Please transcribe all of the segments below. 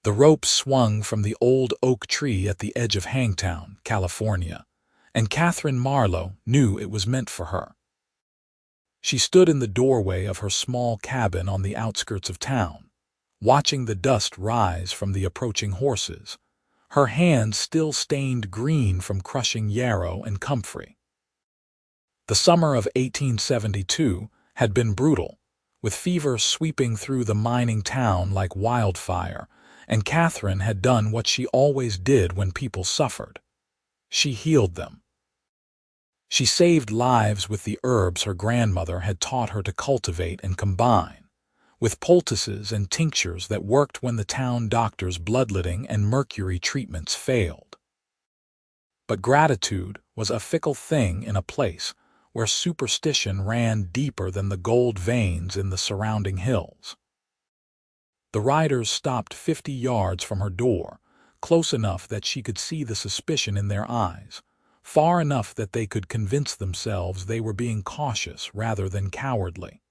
The rope swung from the old oak tree at the edge of Hangtown, California, and Katherine Marlowe knew it was meant for her. She stood in the doorway of her small cabin on the outskirts of town, watching the dust rise from the approaching horses, her hands still stained green from crushing yarrow and comfrey. The summer of 1872 had been brutal, with fever sweeping through the mining town like wildfire, and Katherine had done what she always did when people suffered. She healed them. She saved lives with the herbs her grandmother had taught her to cultivate and combine, with poultices and tinctures that worked when the town doctor's bloodletting and mercury treatments failed. But gratitude was a fickle thing in a place where superstition ran deeper than the gold veins in the surrounding hills. The riders stopped 50 yards from her door, close enough that she could see the suspicion in their eyes, far enough that they could convince themselves they were being cautious rather than cowardly.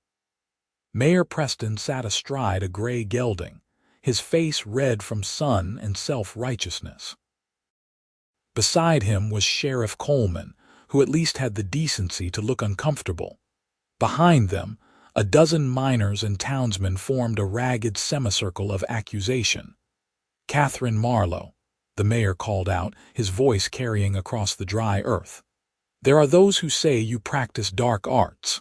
Mayor Preston sat astride a gray gelding, his face red from sun and self-righteousness. Beside him was Sheriff Coleman, who at least had the decency to look uncomfortable. Behind them, a dozen miners and townsmen formed a ragged semicircle of accusation. "Katherine Marlowe," the mayor called out, his voice carrying across the dry earth. "There are those who say you practice dark arts,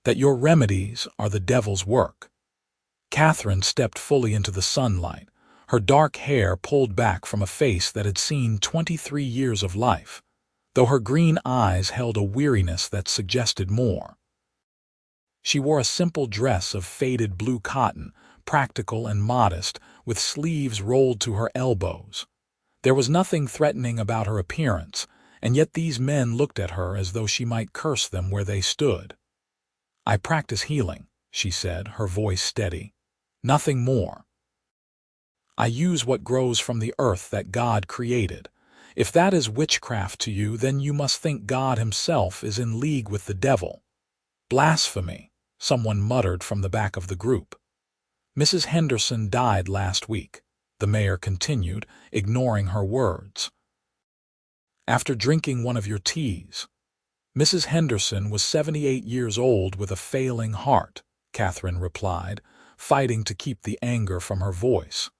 that your remedies are the devil's work." Katherine stepped fully into the sunlight, her dark hair pulled back from a face that had seen 23 years of life, though her green eyes held a weariness that suggested more. She wore a simple dress of faded blue cotton, practical and modest, with sleeves rolled to her elbows. There was nothing threatening about her appearance, and yet these men looked at her as though she might curse them where they stood. "I practice healing," she said, her voice steady. "Nothing more. I use what grows from the earth that God created. If that is witchcraft to you, then you must think God himself is in league with the devil." "Blasphemy," someone muttered from the back of the group. "Mrs. Henderson died last week," the mayor continued, ignoring her words, "after drinking one of your teas." "Mrs. Henderson was 78 years old with a failing heart," Katherine replied, fighting to keep the anger from her voice.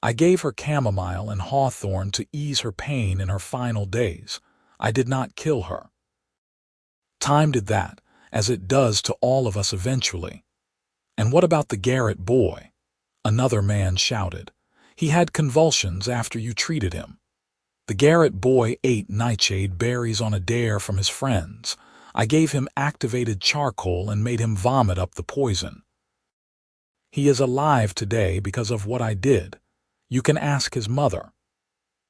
"I gave her chamomile and hawthorn to ease her pain in her final days. I did not kill her. Time did that, as it does to all of us eventually." "And what about the Garrett boy?" another man shouted. "He had convulsions after you treated him." "The Garrett boy ate nightshade berries on a dare from his friends. I gave him activated charcoal and made him vomit up the poison. He is alive today because of what I did. You can ask his mother."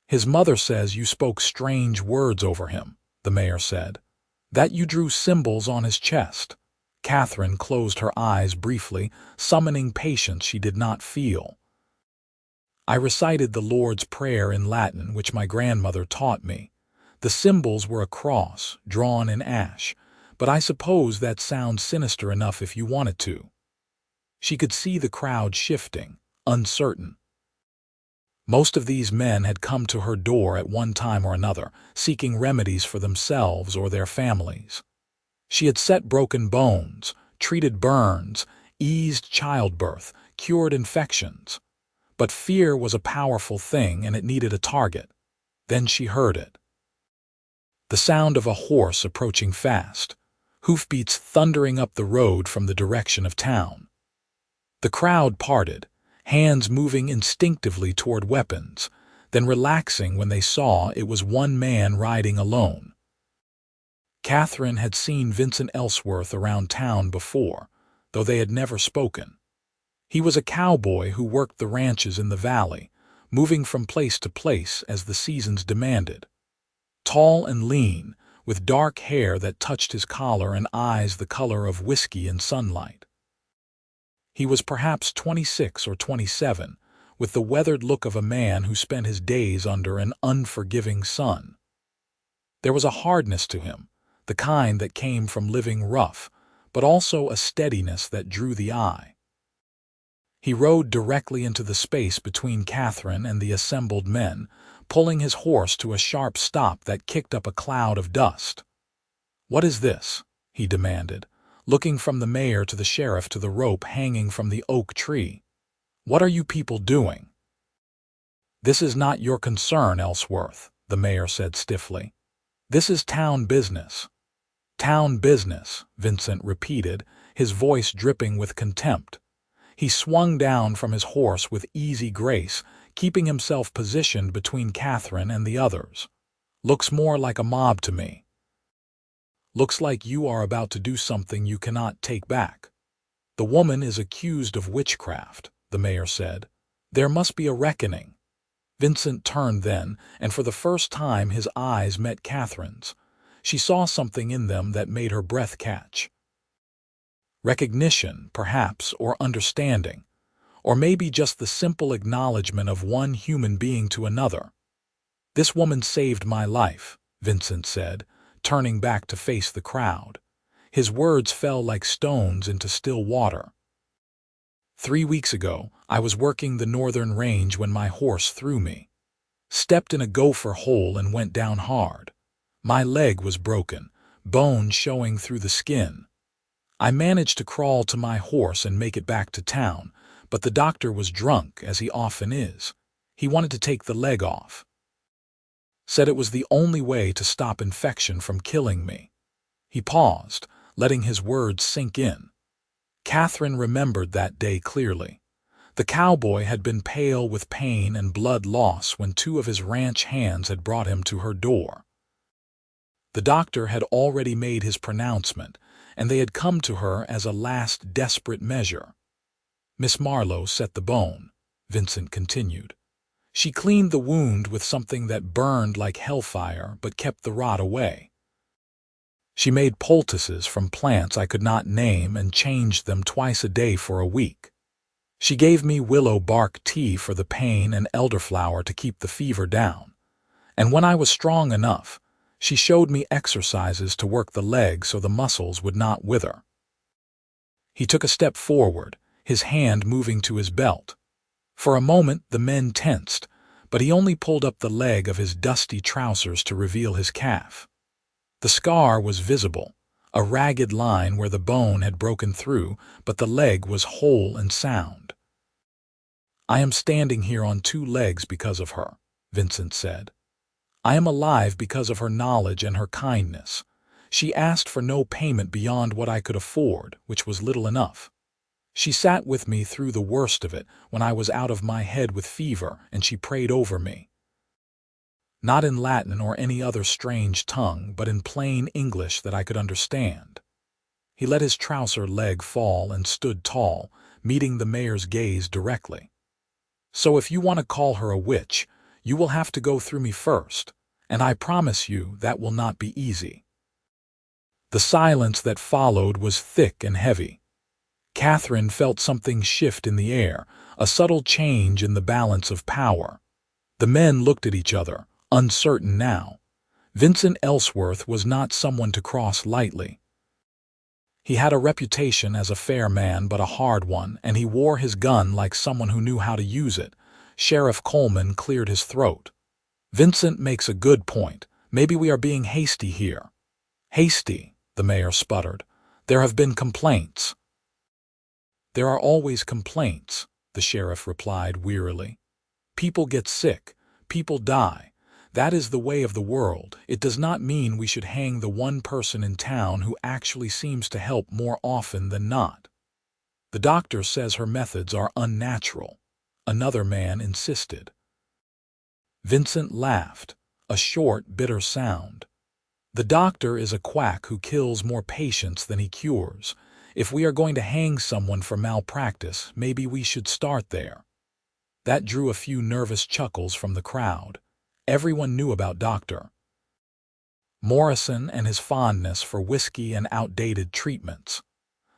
"His mother says you spoke strange words over him," the mayor said. "That you drew symbols on his chest." Katherine closed her eyes briefly, summoning patience she did not feel. "I recited the Lord's Prayer in Latin, which my grandmother taught me. The symbols were a cross, drawn in ash, but I suppose that sounds sinister enough if you wanted to." She could see the crowd shifting, uncertain. Most of these men had come to her door at one time or another, seeking remedies for themselves or their families. She had set broken bones, treated burns, eased childbirth, cured infections. But fear was a powerful thing and it needed a target. Then she heard it. The sound of a horse approaching fast, hoofbeats thundering up the road from the direction of town. The crowd parted, hands moving instinctively toward weapons, then relaxing when they saw it was one man riding alone. Katherine had seen Vincent Ellsworth around town before, though they had never spoken. He was a cowboy who worked the ranches in the valley, moving from place to place as the seasons demanded. Tall and lean, with dark hair that touched his collar and eyes the color of whiskey in sunlight. He was perhaps 26 or 27, with the weathered look of a man who spent his days under an unforgiving sun. There was a hardness to him, the kind that came from living rough, but also a steadiness that drew the eye. He rode directly into the space between Katherine and the assembled men, pulling his horse to a sharp stop that kicked up a cloud of dust. "What is this?" he demanded, looking from the mayor to the sheriff to the rope hanging from the oak tree. "What are you people doing?" "This is not your concern, Ellsworth," the mayor said stiffly. "This is town business." "Town business," Vincent repeated, his voice dripping with contempt. He swung down from his horse with easy grace, keeping himself positioned between Katherine and the others. "Looks more like a mob to me." "Looks like you are about to do something you cannot take back." "The woman is accused of witchcraft," the mayor said. "There must be a reckoning." Vincent turned then, and for the first time his eyes met Katherine's. She saw something in them that made her breath catch. Recognition, perhaps, or understanding, or maybe just the simple acknowledgement of one human being to another. "This woman saved my life," Vincent said, turning back to face the crowd. His words fell like stones into still water. 3 weeks ago, I was working the northern range when my horse threw me. Stepped in a gopher hole and went down hard. My leg was broken, bone showing through the skin. I managed to crawl to my horse and make it back to town, but the doctor was drunk, as he often is. He wanted to take the leg off. Said it was the only way to stop infection from killing me. He paused, letting his words sink in. Katherine remembered that day clearly. The cowboy had been pale with pain and blood loss when 2 of his ranch hands had brought him to her door. The doctor had already made his pronouncement, and they had come to her as a last desperate measure. "Miss Marlowe set the bone," Vincent continued. "She cleaned the wound with something that burned like hellfire but kept the rot away. She made poultices from plants I could not name and changed them twice a day for a week. She gave me willow bark tea for the pain and elderflower to keep the fever down. And when I was strong enough, she showed me exercises to work the leg so the muscles would not wither." He took a step forward, his hand moving to his belt. For a moment the men tensed, but he only pulled up the leg of his dusty trousers to reveal his calf. The scar was visible, a ragged line where the bone had broken through, but the leg was whole and sound. "I am standing here on 2 legs because of her," Vincent said. "I am alive because of her knowledge and her kindness. She asked for no payment beyond what I could afford, which was little enough. She sat with me through the worst of it when I was out of my head with fever, and she prayed over me. Not in Latin or any other strange tongue, but in plain English that I could understand." He let his trouser leg fall and stood tall, meeting the mayor's gaze directly. "So if you want to call her a witch, you will have to go through me first, and I promise you that will not be easy." The silence that followed was thick and heavy. Katherine felt something shift in the air, a subtle change in the balance of power. The men looked at each other, uncertain now. Vincent Ellsworth was not someone to cross lightly. He had a reputation as a fair man but a hard one, and he wore his gun like someone who knew how to use it. Sheriff Coleman cleared his throat. "Vincent makes a good point. Maybe we are being hasty here." "Hasty," the mayor sputtered. "There have been complaints." "There are always complaints," the sheriff replied wearily. "People get sick. People die. That is the way of the world. It does not mean we should hang the one person in town who actually seems to help more often than not. The doctor says her methods are unnatural," another man insisted. Vincent laughed, a short, bitter sound. "The doctor is a quack who kills more patients than he cures. If we are going to hang someone for malpractice, maybe we should start there." That drew a few nervous chuckles from the crowd. Everyone knew about Dr. Morrison and his fondness for whiskey and outdated treatments.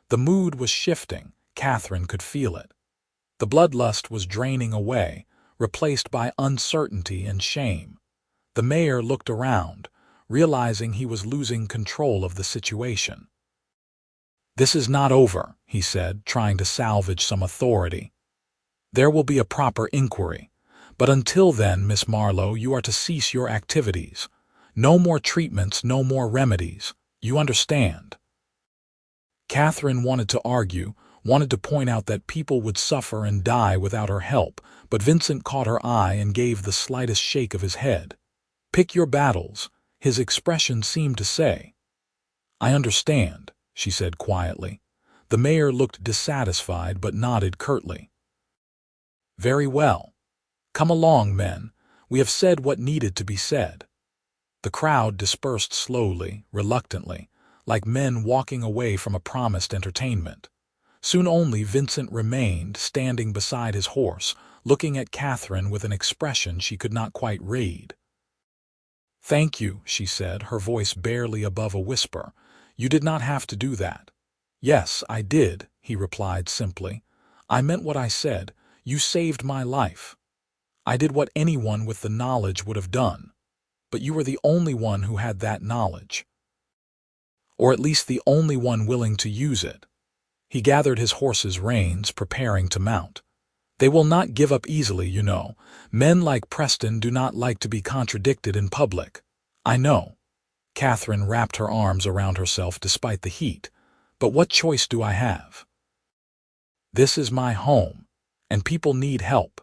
The mood was shifting. Katherine could feel it. The bloodlust was draining away, replaced by uncertainty and shame. The mayor looked around, realizing he was losing control of the situation. "This is not over," he said, trying to salvage some authority. There will be a proper inquiry. But until then, Miss Marlowe, you are to cease your activities. No more treatments, no more remedies. You understand?" Katherine wanted to argue, wanted to point out that people would suffer and die without her help, but Vincent caught her eye and gave the slightest shake of his head. "Pick your battles," his expression seemed to say. "I understand," she said quietly. The mayor looked dissatisfied but nodded curtly. "Very well. Come along, men. We have said what needed to be said." The crowd dispersed slowly, reluctantly, like men walking away from a promised entertainment. Soon only Vincent remained, standing beside his horse, looking at Katherine with an expression she could not quite read. "Thank you," she said, her voice barely above a whisper. "You did not have to do that." "Yes, I did," he replied simply. "I meant what I said. You saved my life. I did what anyone with the knowledge would have done. But you were the only one who had that knowledge. Or at least the only one willing to use it." He gathered his horse's reins, preparing to mount. "They will not give up easily, you know. Men like Preston do not like to be contradicted in public." "I know." Katherine wrapped her arms around herself despite the heat. "But what choice do I have? This is my home, and people need help."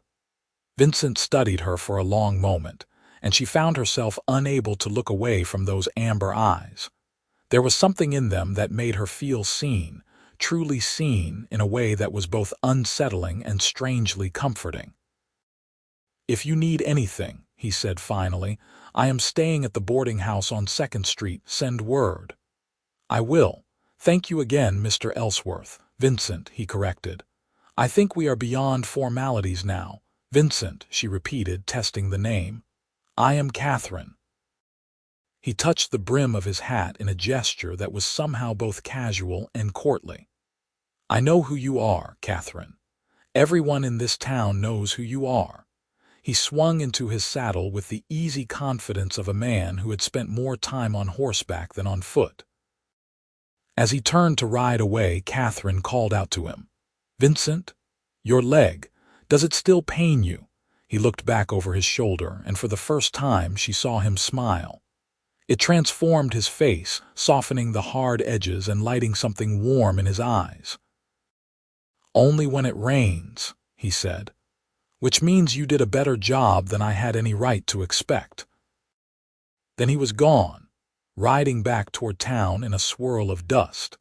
Vincent studied her for a long moment, and she found herself unable to look away from those amber eyes. There was something in them that made her feel seen, truly seen, in a way that was both unsettling and strangely comforting. "If you need anything," he said finally, "I am staying at the boarding house on 2nd Street. Send word." "I will. Thank you again, Mr. Ellsworth." "Vincent," he corrected. "I think we are beyond formalities now." "Vincent," she repeated, testing the name. "I am Katherine." He touched the brim of his hat in a gesture that was somehow both casual and courtly. "I know who you are, Katherine. Everyone in this town knows who you are." He swung into his saddle with the easy confidence of a man who had spent more time on horseback than on foot. As he turned to ride away, Katherine called out to him, "Vincent, your leg, does it still pain you?" He looked back over his shoulder, and for the first time she saw him smile. It transformed his face, softening the hard edges and lighting something warm in his eyes. "Only when it rains," he said, "which means you did a better job than I had any right to expect." Then he was gone, riding back toward town in a swirl of dust,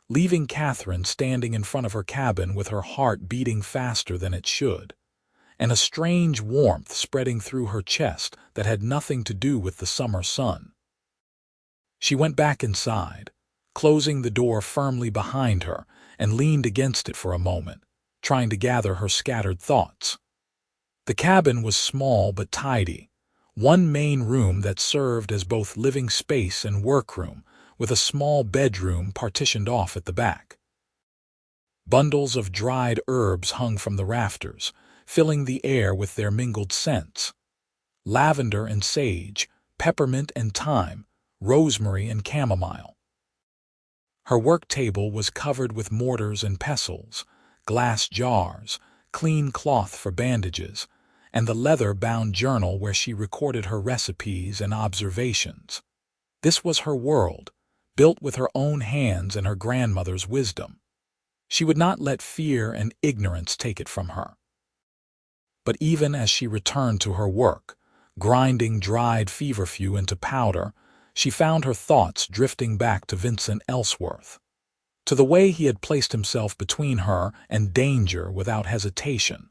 leaving Katherine standing in front of her cabin with her heart beating faster than it should, and a strange warmth spreading through her chest that had nothing to do with the summer sun. She went back inside, closing the door firmly behind her, and leaned against it for a moment, trying to gather her scattered thoughts. The cabin was small but tidy, one main room that served as both living space and workroom, with a small bedroom partitioned off at the back. Bundles of dried herbs hung from the rafters, filling the air with their mingled scents. Lavender and sage, peppermint and thyme, rosemary and chamomile. Her work table was covered with mortars and pestles, glass jars, clean cloth for bandages, and the leather-bound journal where she recorded her recipes and observations. This was her world, built with her own hands and her grandmother's wisdom. She would not let fear and ignorance take it from her. But even as she returned to her work, grinding dried feverfew into powder, she found her thoughts drifting back to Vincent Ellsworth, to the way he had placed himself between her and danger without hesitation,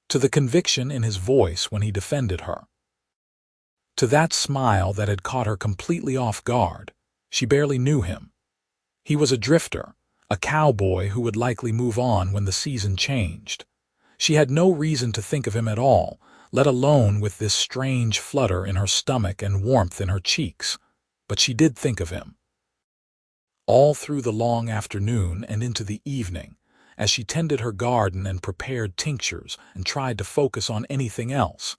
to the conviction in his voice when he defended her, to that smile that had caught her completely off guard. She barely knew him. He was a drifter, a cowboy who would likely move on when the season changed. She had no reason to think of him at all, let alone with this strange flutter in her stomach and warmth in her cheeks. But she did think of him. All through the long afternoon and into the evening, as she tended her garden and prepared tinctures and tried to focus on anything else,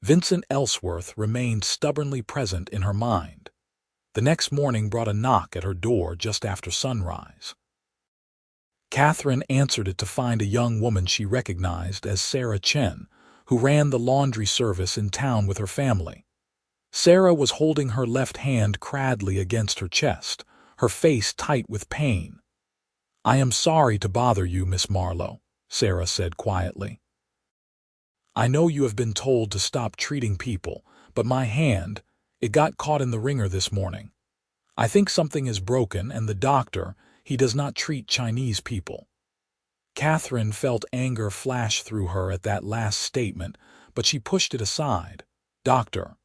Vincent Ellsworth remained stubbornly present in her mind. The next morning brought a knock at her door just after sunrise. Catherine answered it to find a young woman she recognized as Sarah Chen, who ran the laundry service in town with her family. Sarah was holding her left hand cradly against her chest, her face tight with pain. "I am sorry to bother you, Miss Marlowe," Sarah said quietly. "I know you have been told to stop treating people, but my hand, it got caught in the wringer this morning. I think something is broken, and the doctor, he does not treat Chinese people." Catherine felt anger flash through her at that last statement, but she pushed it aside. "Doctor."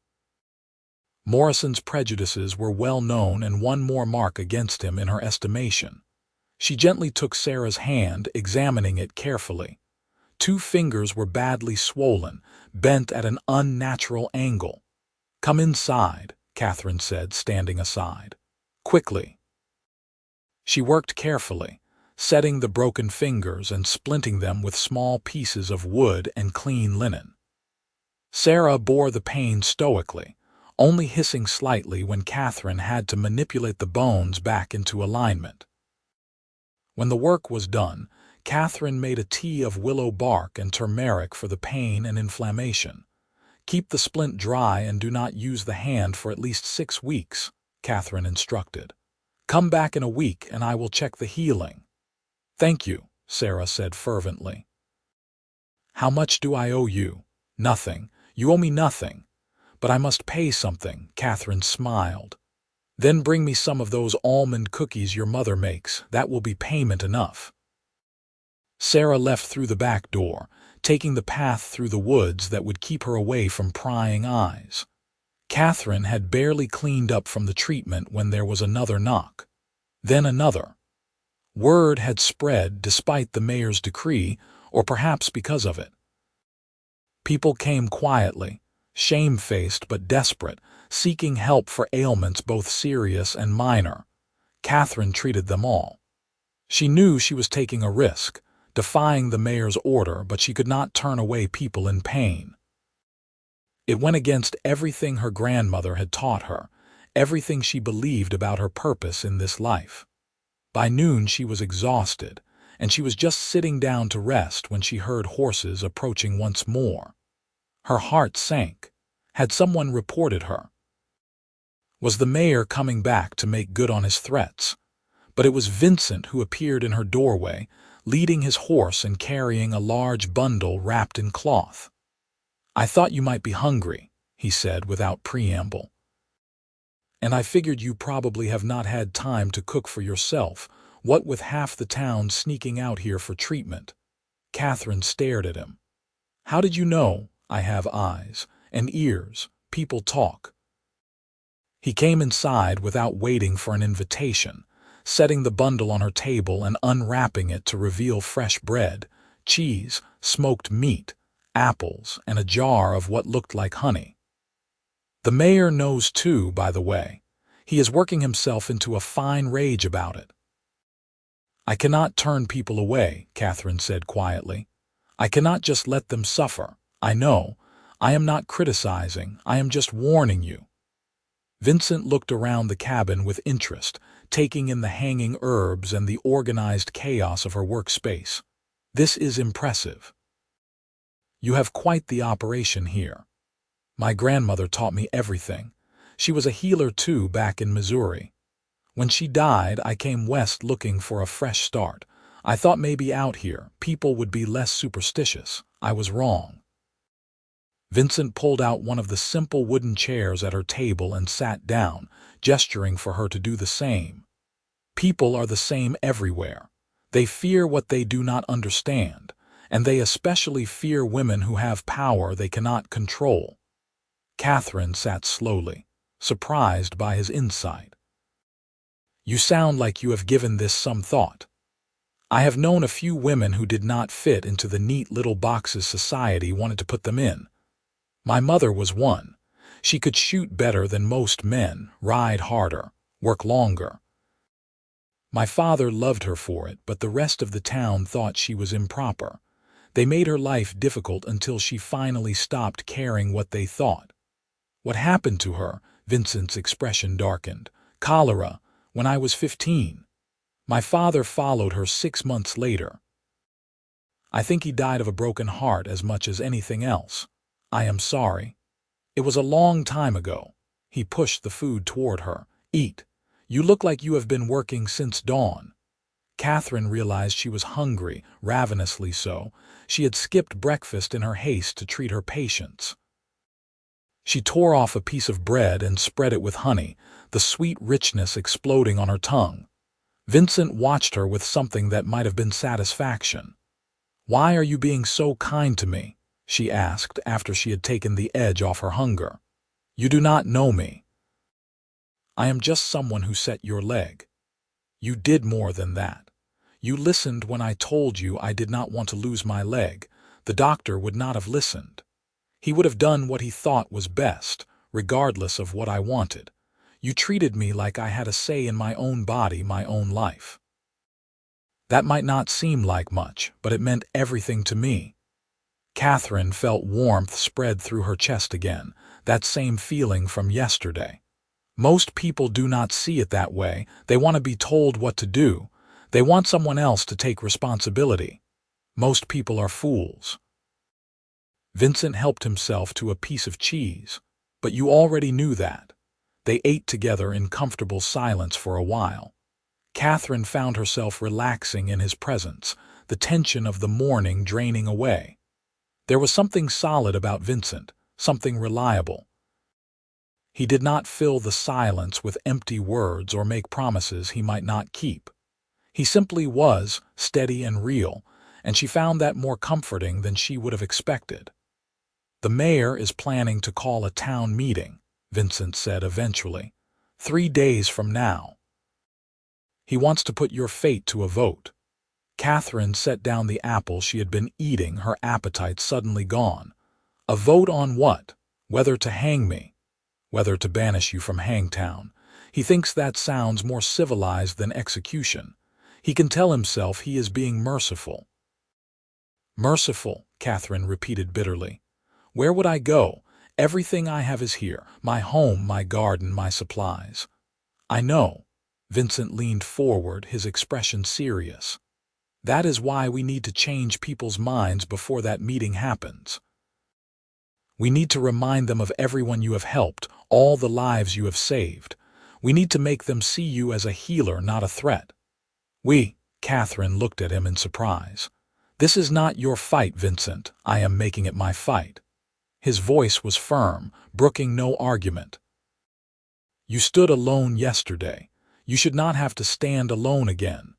Morrison's prejudices were well known and one more mark against him in her estimation. She gently took Sarah's hand, examining it carefully. 2 fingers were badly swollen, bent at an unnatural angle. "Come inside," Catherine said, standing aside. "Quickly." She worked carefully, setting the broken fingers and splinting them with small pieces of wood and clean linen. Sarah bore the pain stoically, only hissing slightly when Catherine had to manipulate the bones back into alignment. When the work was done, Catherine made a tea of willow bark and turmeric for the pain and inflammation. "Keep the splint dry and do not use the hand for at least 6 weeks, Catherine instructed. "Come back in a week and I will check the healing." "Thank you," Sarah said fervently. "How much do I owe you?" "Nothing. You owe me nothing. But I must pay something," Catherine smiled. "Then bring me some of those almond cookies your mother makes. That will be payment enough." Sarah left through the back door, taking the path through the woods that would keep her away from prying eyes. Catherine had barely cleaned up from the treatment when there was another knock. Then another. Word had spread despite the mayor's decree, or perhaps because of it. People came quietly, shamefaced but desperate, seeking help for ailments both serious and minor. Catherine treated them all. She knew she was taking a risk, defying the mayor's order, but she could not turn away people in pain. It went against everything her grandmother had taught her, everything she believed about her purpose in this life. By noon she was exhausted, and she was just sitting down to rest when she heard horses approaching once more. Her heart sank. Had someone reported her? Was the mayor coming back to make good on his threats? But it was Vincent who appeared in her doorway, leading his horse and carrying a large bundle wrapped in cloth. "I thought you might be hungry," he said without preamble. "And I figured you probably have not had time to cook for yourself, what with half the town sneaking out here for treatment." Catherine stared at him. "How did you know? I have eyes and ears. People talk." He came inside without waiting for an invitation, setting the bundle on her table and unwrapping it to reveal fresh bread, cheese, smoked meat, apples, and a jar of what looked like honey. "The mayor knows too, by the way. He is working himself into a fine rage about it." "I cannot turn people away," Catherine said quietly. "I cannot just let them suffer. I know. I am not criticizing. I am just warning you." Vincent looked around the cabin with interest, taking in the hanging herbs and the organized chaos of her workspace. "This is impressive. You have quite the operation here. My grandmother taught me everything. She was a healer too back in Missouri. When she died, I came west looking for a fresh start. I thought maybe out here people would be less superstitious. I was wrong." Vincent pulled out one of the simple wooden chairs at her table and sat down, gesturing for her to do the same. "People are the same everywhere. They fear what they do not understand, and they especially fear women who have power they cannot control." Catherine sat slowly, surprised by his insight. "You sound like you have given this some thought." "I have known a few women who did not fit into the neat little boxes society wanted to put them in. My mother was one. She could shoot better than most men, ride harder, work longer. My father loved her for it, but the rest of the town thought she was improper. They made her life difficult until she finally stopped caring what they thought." "What happened to her?" Vincent's expression darkened. "Cholera, when I was 15. My father followed her 6 months later. I think he died of a broken heart as much as anything else. I am sorry. It was a long time ago. He pushed the food toward her. Eat. You look like you have been working since dawn. Katherine realized she was hungry, ravenously so. She had skipped breakfast in her haste to treat her patients. She tore off a piece of bread and spread it with honey, the sweet richness exploding on her tongue. Vincent watched her with something that might have been satisfaction. "Why are you being so kind to me?" she asked after she had taken the edge off her hunger. "You do not know me. I am just someone who set your leg. You did more than that. You listened when I told you I did not want to lose my leg. The doctor would not have listened. He would have done what he thought was best, regardless of what I wanted. You treated me like I had a say in my own body, my own life. That might not seem like much, but it meant everything to me." Katherine felt warmth spread through her chest again, that same feeling from yesterday. Most people do not see it that way. They want to be told what to do. They want someone else to take responsibility. Most people are fools. Vincent helped himself to a piece of cheese. "But you already knew that." They ate together in comfortable silence for a while. Katherine found herself relaxing in his presence, the tension of the morning draining away. There was something solid about Vincent, something reliable. He did not fill the silence with empty words or make promises he might not keep. He simply was, steady and real, and she found that more comforting than she would have expected. "The mayor is planning to call a town meeting," Vincent said eventually. 3 days from now. "He wants to put your fate to a vote." Katherine set down the apple she had been eating, her appetite suddenly gone. "A vote on what? Whether to hang me? Whether to banish you from Hangtown. He thinks that sounds more civilized than execution. He can tell himself he is being merciful." "Merciful," Katherine repeated bitterly. "Where would I go? Everything I have is here, my home, my garden, my supplies." "I know." Vincent leaned forward, his expression serious. "That is why we need to change people's minds before that meeting happens. We need to remind them of everyone you have helped, all the lives you have saved. We need to make them see you as a healer, not a threat." Katherine looked at him in surprise. "This is not your fight, Vincent. I am making it my fight." His voice was firm, brooking no argument. "You stood alone yesterday. You should not have to stand alone again."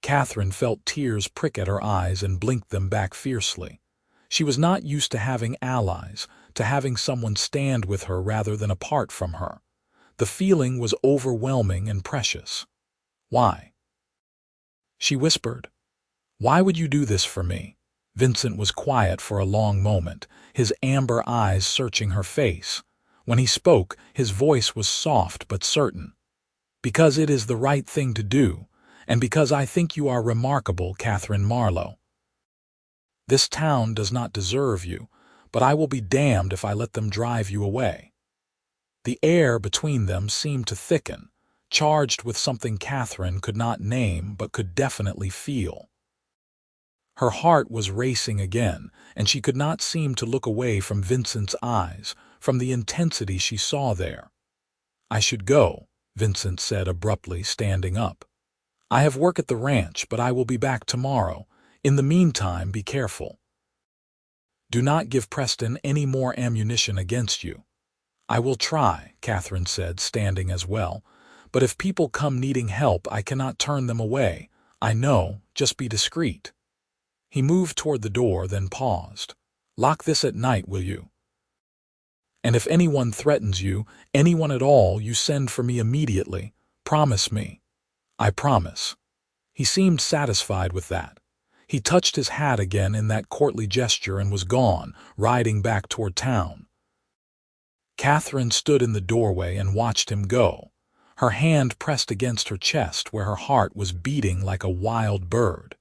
Katherine felt tears prick at her eyes and blinked them back fiercely. She was not used to having allies, to having someone stand with her rather than apart from her. The feeling was overwhelming and precious. "Why?" she whispered. "Why would you do this for me?" Vincent was quiet for a long moment, his amber eyes searching her face. When he spoke, his voice was soft but certain. "Because it is the right thing to do, and because I think you are remarkable, Katherine Marlowe. This town does not deserve you, but I will be damned if I let them drive you away." The air between them seemed to thicken, charged with something Katherine could not name but could definitely feel. Her heart was racing again, and she could not seem to look away from Vincent's eyes, from the intensity she saw there. "I should go," Vincent said abruptly, standing up. "I have work at the ranch, but I will be back tomorrow. In the meantime, be careful. Do not give Preston any more ammunition against you." "I will try," Katherine said, standing as well. "But if people come needing help, I cannot turn them away. I know, just be discreet." He moved toward the door, then paused. "Lock this at night, will you? And if anyone threatens you, anyone at all, you send for me immediately. Promise me." "I promise." He seemed satisfied with that. He touched his hat again in that courtly gesture and was gone, riding back toward town. Katherine stood in the doorway and watched him go, her hand pressed against her chest where her heart was beating like a wild bird.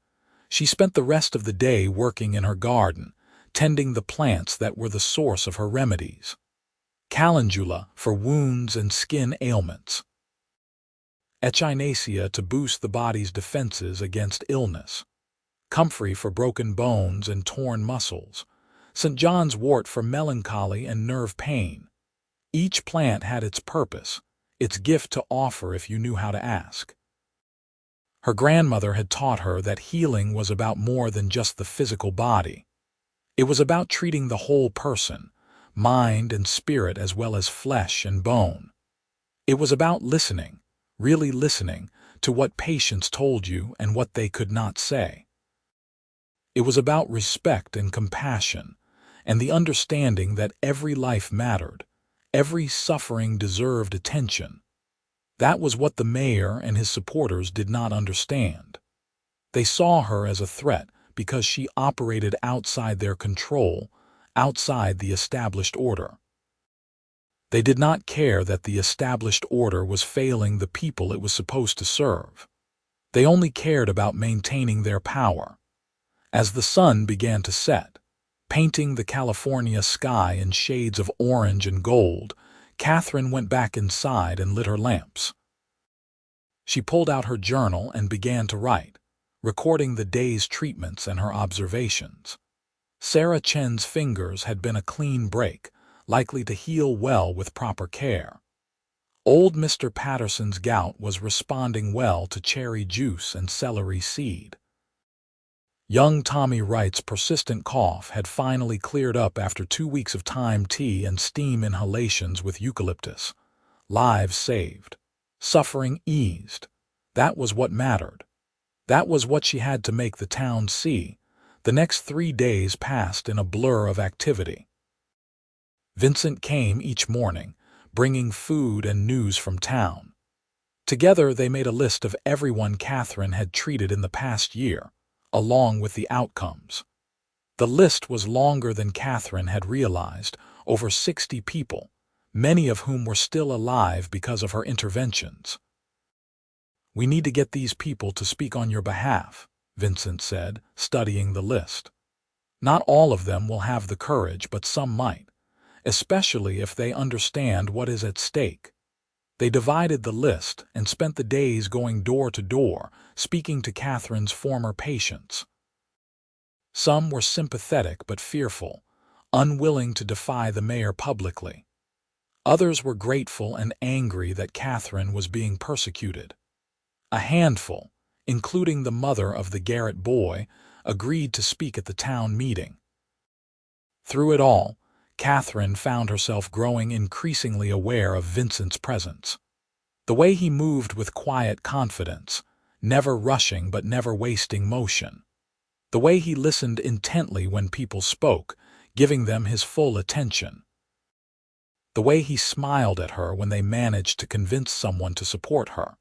She spent the rest of the day working in her garden, tending the plants that were the source of her remedies. Calendula for wounds and skin ailments. echinacea to boost the body's defenses against illness, comfrey for broken bones and torn muscles, St. John's wort for melancholy and nerve pain. Each plant had its purpose, its gift to offer if you knew how to ask. Her grandmother had taught her that healing was about more than just the physical body. It was about treating the whole person, mind and spirit as well as flesh and bone. It was about listening, really listening, to what patients told you and what they could not say. It was about respect and compassion, and the understanding that every life mattered, every suffering deserved attention. That was what the mayor and his supporters did not understand. They saw her as a threat because she operated outside their control, outside the established order. They did not care that the established order was failing the people it was supposed to serve. They only cared about maintaining their power. As the sun began to set, painting the California sky in shades of orange and gold, Katherine went back inside and lit her lamps. She pulled out her journal and began to write, recording the day's treatments and her observations. Sarah Chen's fingers had been a clean break, likely to heal well with proper care. Old Mr. Patterson's gout was responding well to cherry juice and celery seed. Young Tommy Wright's persistent cough had finally cleared up after 2 weeks of thyme tea and steam inhalations with eucalyptus. Lives saved. Suffering eased. That was what mattered. That was what she had to make the town see. The next 3 days passed in a blur of activity. Vincent came each morning, bringing food and news from town. Together they made a list of everyone Katherine had treated in the past year, along with the outcomes. The list was longer than Katherine had realized, over 60 people, many of whom were still alive because of her interventions. "We need to get these people to speak on your behalf," Vincent said, studying the list. "Not all of them will have the courage, but some might, especially if they understand what is at stake." They divided the list and spent the days going door to door, speaking to Katherine's former patients. Some were sympathetic but fearful, unwilling to defy the mayor publicly. Others were grateful and angry that Katherine was being persecuted. A handful, including the mother of the Garrett boy, agreed to speak at the town meeting. Through it all, Katherine found herself growing increasingly aware of Vincent's presence. The way he moved with quiet confidence, never rushing but never wasting motion. The way he listened intently when people spoke, giving them his full attention. The way he smiled at her when they managed to convince someone to support her.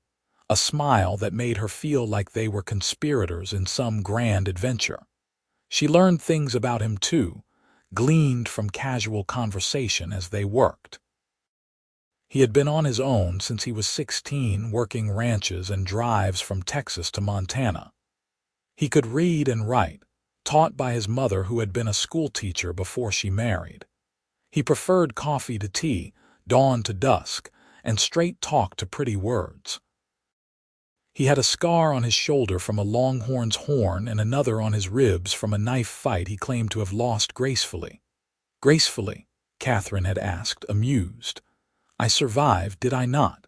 A smile that made her feel like they were conspirators in some grand adventure. She learned things about him too, gleaned from casual conversation as they worked. He had been on his own since he was 16, working ranches and drives from Texas to Montana. He could read and write, taught by his mother who had been a schoolteacher before she married. He preferred coffee to tea, dawn to dusk, and straight talk to pretty words. He had a scar on his shoulder from a longhorn's horn and another on his ribs from a knife fight he claimed to have lost gracefully. "Gracefully?" Katherine had asked, amused. "I survived, did I not?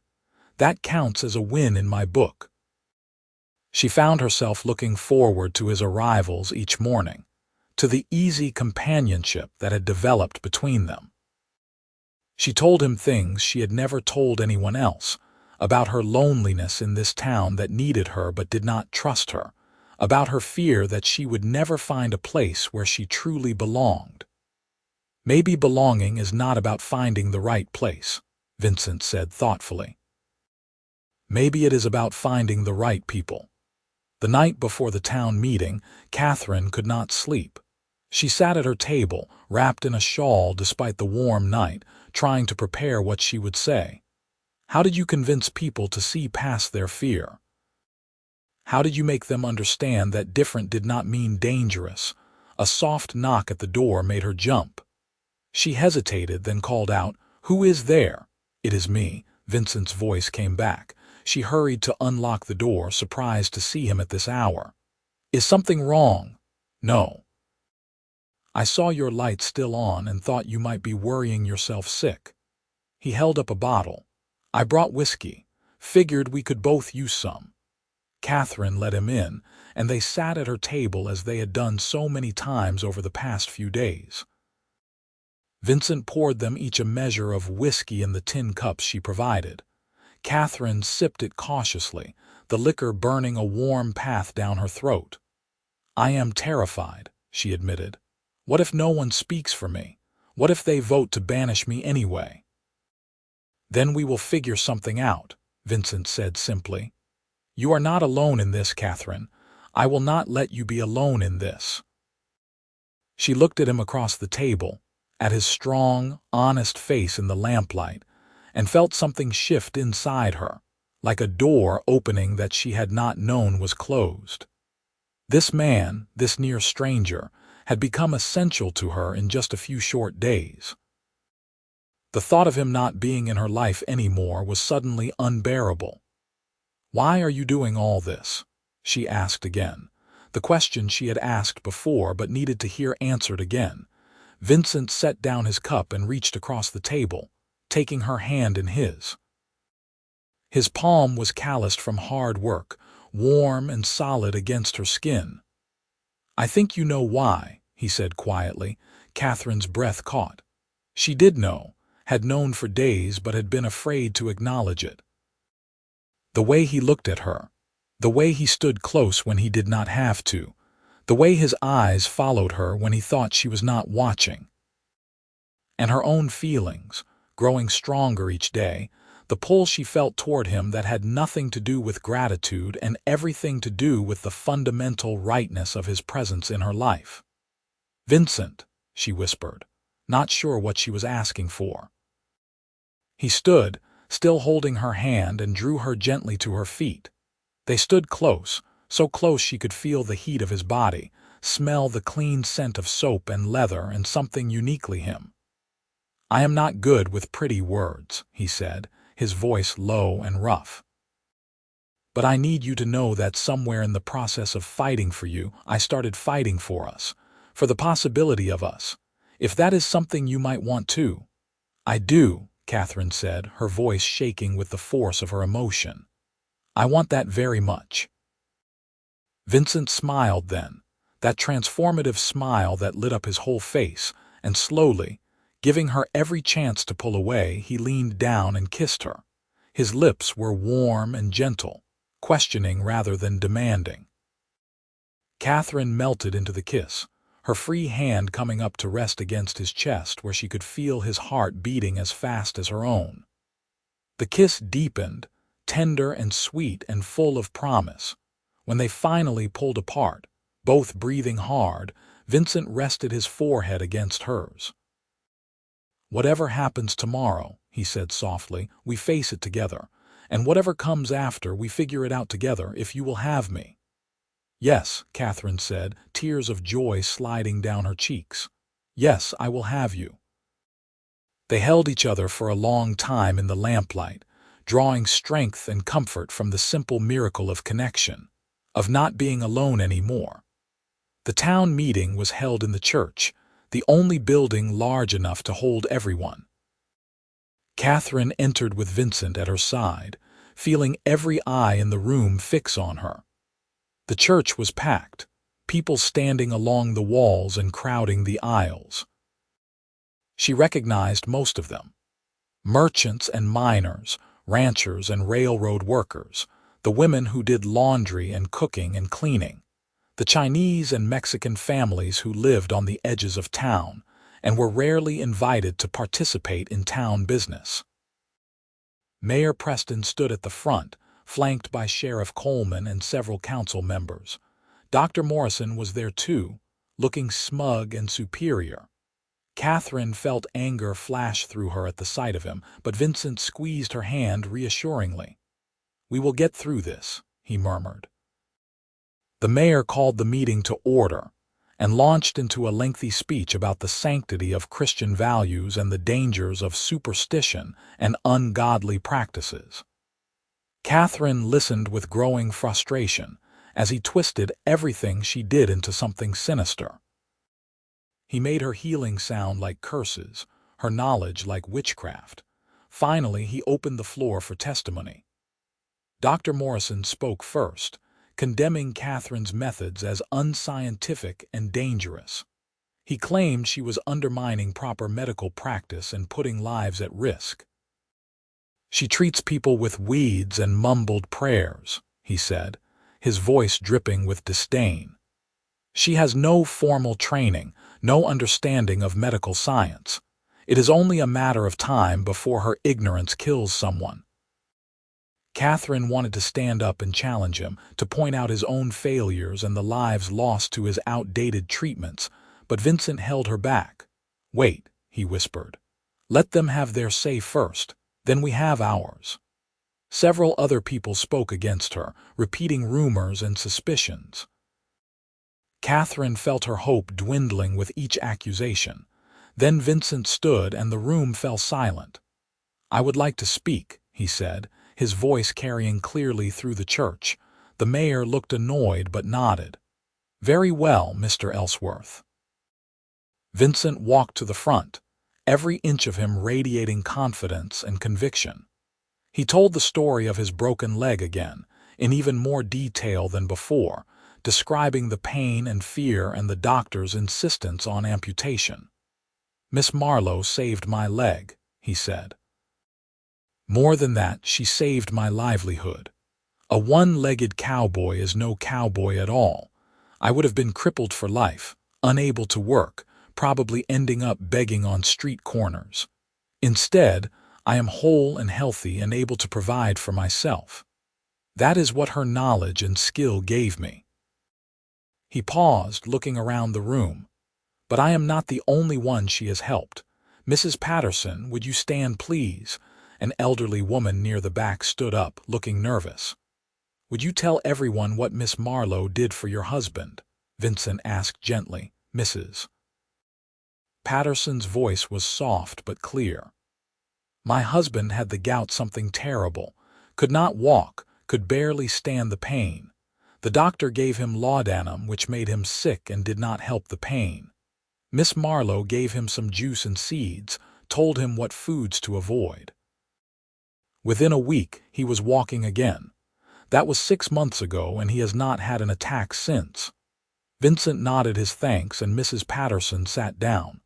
That counts as a win in my book." She found herself looking forward to his arrivals each morning, to the easy companionship that had developed between them. She told him things she had never told anyone else, about her loneliness in this town that needed her but did not trust her, about her fear that she would never find a place where she truly belonged. "Maybe belonging is not about finding the right place," Vincent said thoughtfully. "Maybe it is about finding the right people." The night before the town meeting, Katherine could not sleep. She sat at her table, wrapped in a shawl despite the warm night, trying to prepare what she would say. How did you convince people to see past their fear? How did you make them understand that different did not mean dangerous? A soft knock at the door made her jump. She hesitated, then called out, "Who is there?" "It is me," Vincent's voice came back. She hurried to unlock the door, surprised to see him at this hour. "Is something wrong?" "No. I saw your light still on and thought you might be worrying yourself sick." He held up a bottle. "I brought whiskey. Figured we could both use some." Katherine let him in, and they sat at her table as they had done so many times over the past few days. Vincent poured them each a measure of whiskey in the tin cups she provided. Katherine sipped it cautiously, the liquor burning a warm path down her throat. "I am terrified," she admitted. "What if no one speaks for me? What if they vote to banish me anyway?" "Then we will figure something out," Vincent said simply. "You are not alone in this, Katherine. I will not let you be alone in this." She looked at him across the table, at his strong, honest face in the lamplight, and felt something shift inside her, like a door opening that she had not known was closed. This man, this near stranger, had become essential to her in just a few short days. The thought of him not being in her life anymore was suddenly unbearable. "Why are you doing all this?" she asked again, the question she had asked before but needed to hear answered again. Vincent set down his cup and reached across the table, taking her hand in his. His palm was calloused from hard work, warm and solid against her skin. "I think you know why," he said quietly. Katherine's breath caught. She did know, had known for days but had been afraid to acknowledge it. The way he looked at her, the way he stood close when he did not have to, the way his eyes followed her when he thought she was not watching. And her own feelings, growing stronger each day, the pull she felt toward him that had nothing to do with gratitude and everything to do with the fundamental rightness of his presence in her life. "Vincent," she whispered, not sure what she was asking for. He stood, still holding her hand, and drew her gently to her feet. They stood close, so close she could feel the heat of his body, smell the clean scent of soap and leather and something uniquely him. "I am not good with pretty words," he said, his voice low and rough. "But I need you to know that somewhere in the process of fighting for you, I started fighting for us, for the possibility of us, if that is something you might want too." "I do," Katherine said, her voice shaking with the force of her emotion. "I want that very much." Vincent smiled then, that transformative smile that lit up his whole face, and slowly, giving her every chance to pull away, he leaned down and kissed her. His lips were warm and gentle, questioning rather than demanding. Katherine melted into the kiss, her free hand coming up to rest against his chest where she could feel his heart beating as fast as her own. The kiss deepened, tender and sweet and full of promise. When they finally pulled apart, both breathing hard, Vincent rested his forehead against hers. "Whatever happens tomorrow," he said softly, "we face it together, and whatever comes after, we figure it out together if you will have me." "Yes," Katherine said, tears of joy sliding down her cheeks. "Yes, I will have you." They held each other for a long time in the lamplight, drawing strength and comfort from the simple miracle of connection, of not being alone anymore. The town meeting was held in the church, the only building large enough to hold everyone. Katherine entered with Vincent at her side, feeling every eye in the room fix on her. The church was packed, people standing along the walls and crowding the aisles. She recognized most of them. Merchants and miners, ranchers and railroad workers, the women who did laundry and cooking and cleaning, the Chinese and Mexican families who lived on the edges of town and were rarely invited to participate in town business. Mayor Preston stood at the front, flanked by Sheriff Coleman and several council members. Dr. Morrison was there too, looking smug and superior. Katherine felt anger flash through her at the sight of him, but Vincent squeezed her hand reassuringly. "We will get through this," he murmured. The mayor called the meeting to order and launched into a lengthy speech about the sanctity of Christian values and the dangers of superstition and ungodly practices. Katherine listened with growing frustration as he twisted everything she did into something sinister. He made her healing sound like curses, her knowledge like witchcraft. Finally, he opened the floor for testimony. Dr. Morrison spoke first, condemning Katherine's methods as unscientific and dangerous. He claimed she was undermining proper medical practice and putting lives at risk. "She treats people with weeds and mumbled prayers," he said, his voice dripping with disdain. "She has no formal training, no understanding of medical science. It is only a matter of time before her ignorance kills someone." Katherine wanted to stand up and challenge him, to point out his own failures and the lives lost to his outdated treatments, but Vincent held her back. "Wait," he whispered. "Let them have their say first, then we have ours." Several other people spoke against her, repeating rumors and suspicions. Katherine felt her hope dwindling with each accusation. Then Vincent stood and the room fell silent. "I would like to speak," he said, his voice carrying clearly through the church. The mayor looked annoyed but nodded. "Very well, Mr. Ellsworth." Vincent walked to the front, every inch of him radiating confidence and conviction. He told the story of his broken leg again, in even more detail than before, describing the pain and fear and the doctor's insistence on amputation. "Miss Marlowe saved my leg," he said. "More than that, she saved my livelihood. A one-legged cowboy is no cowboy at all. I would have been crippled for life, unable to work, probably ending up begging on street corners. Instead, I am whole and healthy and able to provide for myself. That is what her knowledge and skill gave me." He paused, looking around the room. "But I am not the only one she has helped. Mrs. Patterson, would you stand, please?" An elderly woman near the back stood up, looking nervous. "Would you tell everyone what Miss Marlowe did for your husband?" Vincent asked gently. "Mrs. Patterson's voice was soft but clear. "My husband had the gout, something terrible. Could not walk, could barely stand the pain. The doctor gave him laudanum, which made him sick and did not help the pain. Miss Marlowe gave him some juice and seeds, told him what foods to avoid. Within a week, he was walking again. That was 6 months ago, and he has not had an attack since." Vincent nodded his thanks, and Mrs. Patterson sat down.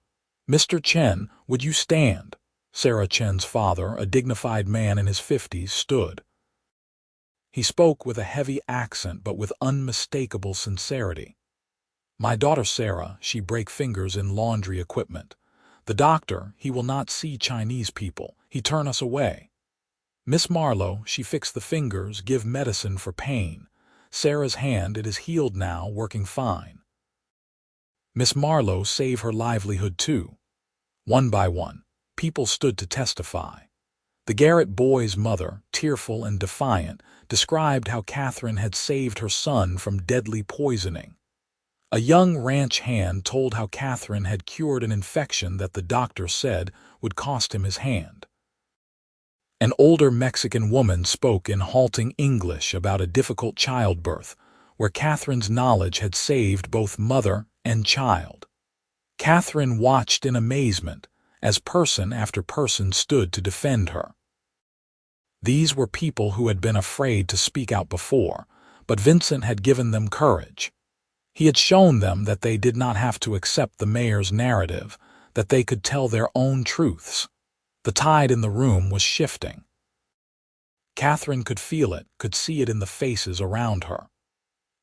"Mr. Chen, would you stand?" Sarah Chen's father, a dignified man in his 50s, stood. He spoke with a heavy accent but with unmistakable sincerity. "My daughter Sarah, she break fingers in laundry equipment. The doctor, he will not see Chinese people, he turn us away. Miss Marlowe, she fix the fingers, give medicine for pain. Sarah's hand, it is healed now, working fine. Miss Marlowe save her livelihood too." One by one, people stood to testify. The Garrett boy's mother, tearful and defiant, described how Katherine had saved her son from deadly poisoning. A young ranch hand told how Katherine had cured an infection that the doctor said would cost him his hand. An older Mexican woman spoke in halting English about a difficult childbirth, where Katherine's knowledge had saved both mother and child. Katherine watched in amazement as person after person stood to defend her. These were people who had been afraid to speak out before, but Vincent had given them courage. He had shown them that they did not have to accept the mayor's narrative, that they could tell their own truths. The tide in the room was shifting. Katherine could feel it, could see it in the faces around her.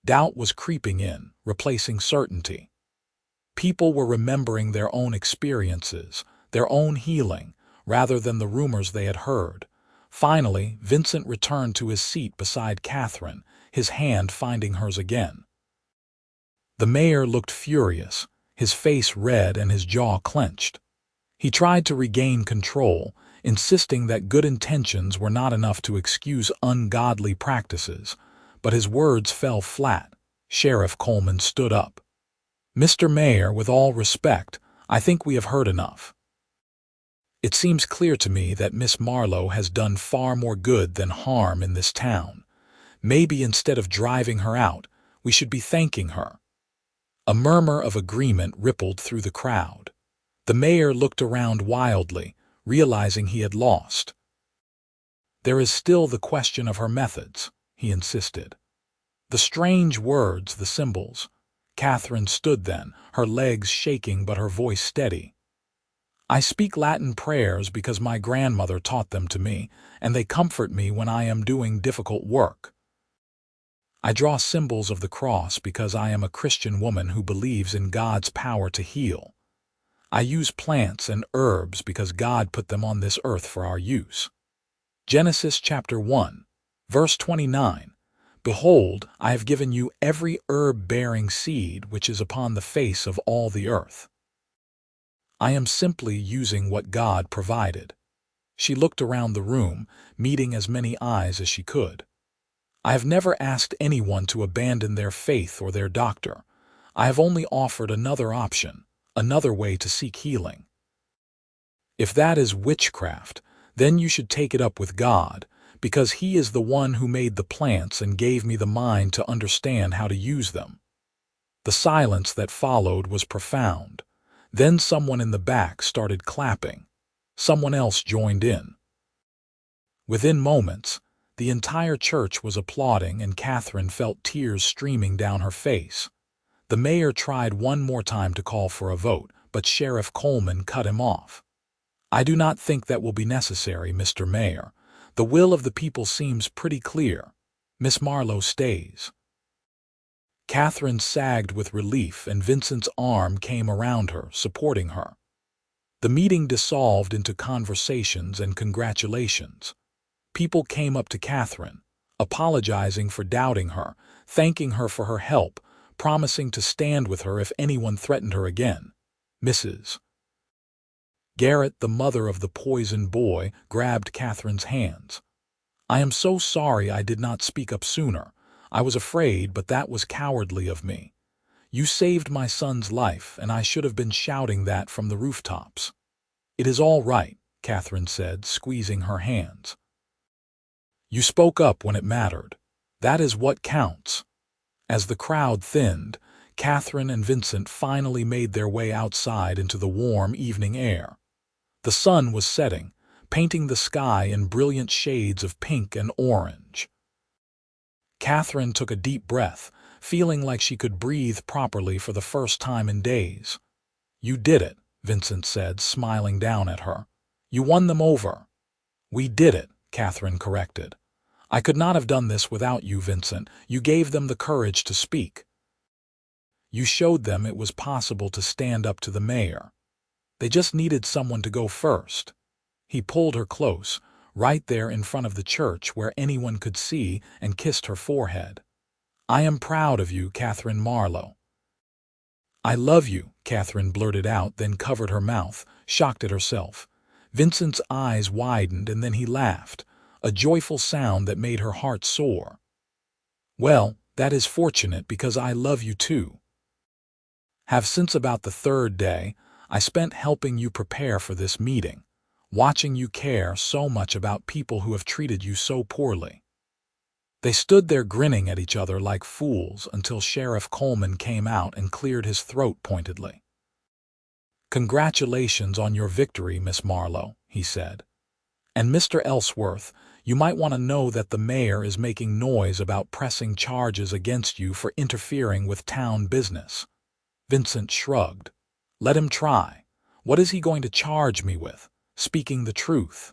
Doubt was creeping in, replacing certainty. People were remembering their own experiences, their own healing, rather than the rumors they had heard. Finally, Vincent returned to his seat beside Katherine, his hand finding hers again. The mayor looked furious, his face red and his jaw clenched. He tried to regain control, insisting that good intentions were not enough to excuse ungodly practices, but his words fell flat. Sheriff Coleman stood up. "Mr. Mayor, with all respect, I think we have heard enough." It seems clear to me that Miss Marlowe has done far more good than harm in this town. Maybe instead of driving her out, we should be thanking her." A murmur of agreement rippled through the crowd. The mayor looked around wildly, realizing he had lost. "There is still the question of her methods," he insisted. "The strange words, the symbols." Catherine stood then, her legs shaking but her voice steady. "I speak Latin prayers because my grandmother taught them to me, and they comfort me when I am doing difficult work. I draw symbols of the cross because I am a Christian woman who believes in God's power to heal. I use plants and herbs because God put them on this earth for our use." Genesis chapter 1, verse 29. "Behold, I have given you every herb-bearing seed which is upon the face of all the earth." I am simply using what God provided. She looked around the room, meeting as many eyes as she could. "I have never asked anyone to abandon their faith or their doctor. I have only offered another option, another way to seek healing. If that is witchcraft, then you should take it up with God, because He is the one who made the plants and gave me the mind to understand how to use them." The silence that followed was profound. Then someone in the back started clapping. Someone else joined in. Within moments, the entire church was applauding, and Catherine felt tears streaming down her face. The mayor tried one more time to call for a vote, but Sheriff Coleman cut him off. "I do not think that will be necessary, Mr. Mayor. The will of the people seems pretty clear. Miss Marlowe stays." Catherine sagged with relief, and Vincent's arm came around her, supporting her. The meeting dissolved into conversations and congratulations. People came up to Catherine, apologizing for doubting her, thanking her for her help, promising to stand with her if anyone threatened her again. Mrs. Garrett, the mother of the poisoned boy, grabbed Catherine's hands. "I am so sorry I did not speak up sooner. I was afraid, but that was cowardly of me. You saved my son's life, and I should have been shouting that from the rooftops." "It is all right," Catherine said, squeezing her hands. "You spoke up when it mattered. That is what counts." As the crowd thinned, Catherine and Vincent finally made their way outside into the warm evening air. The sun was setting, painting the sky in brilliant shades of pink and orange. Catherine took a deep breath, feeling like she could breathe properly for the first time in days. "You did it," Vincent said, smiling down at her. "You won them over." "We did it," Catherine corrected. "I could not have done this without you, Vincent. You gave them the courage to speak. You showed them it was possible to stand up to the mayor. They just needed someone to go first." He pulled her close, right there in front of the church where anyone could see, and kissed her forehead. "I am proud of you, Katherine Marlowe." "I love you," Catherine blurted out, then covered her mouth, shocked at herself. Vincent's eyes widened, and then he laughed, a joyful sound that made her heart soar. "Well, that is fortunate, because I love you too. Have since about the third day, I spent helping you prepare for this meeting, watching you care so much about people who have treated you so poorly." They stood there grinning at each other like fools until Sheriff Coleman came out and cleared his throat pointedly. "Congratulations on your victory, Miss Marlowe," he said. "And Mr. Ellsworth, you might want to know that the mayor is making noise about pressing charges against you for interfering with town business." Vincent shrugged. "Let him try. What is he going to charge me with? Speaking the truth?"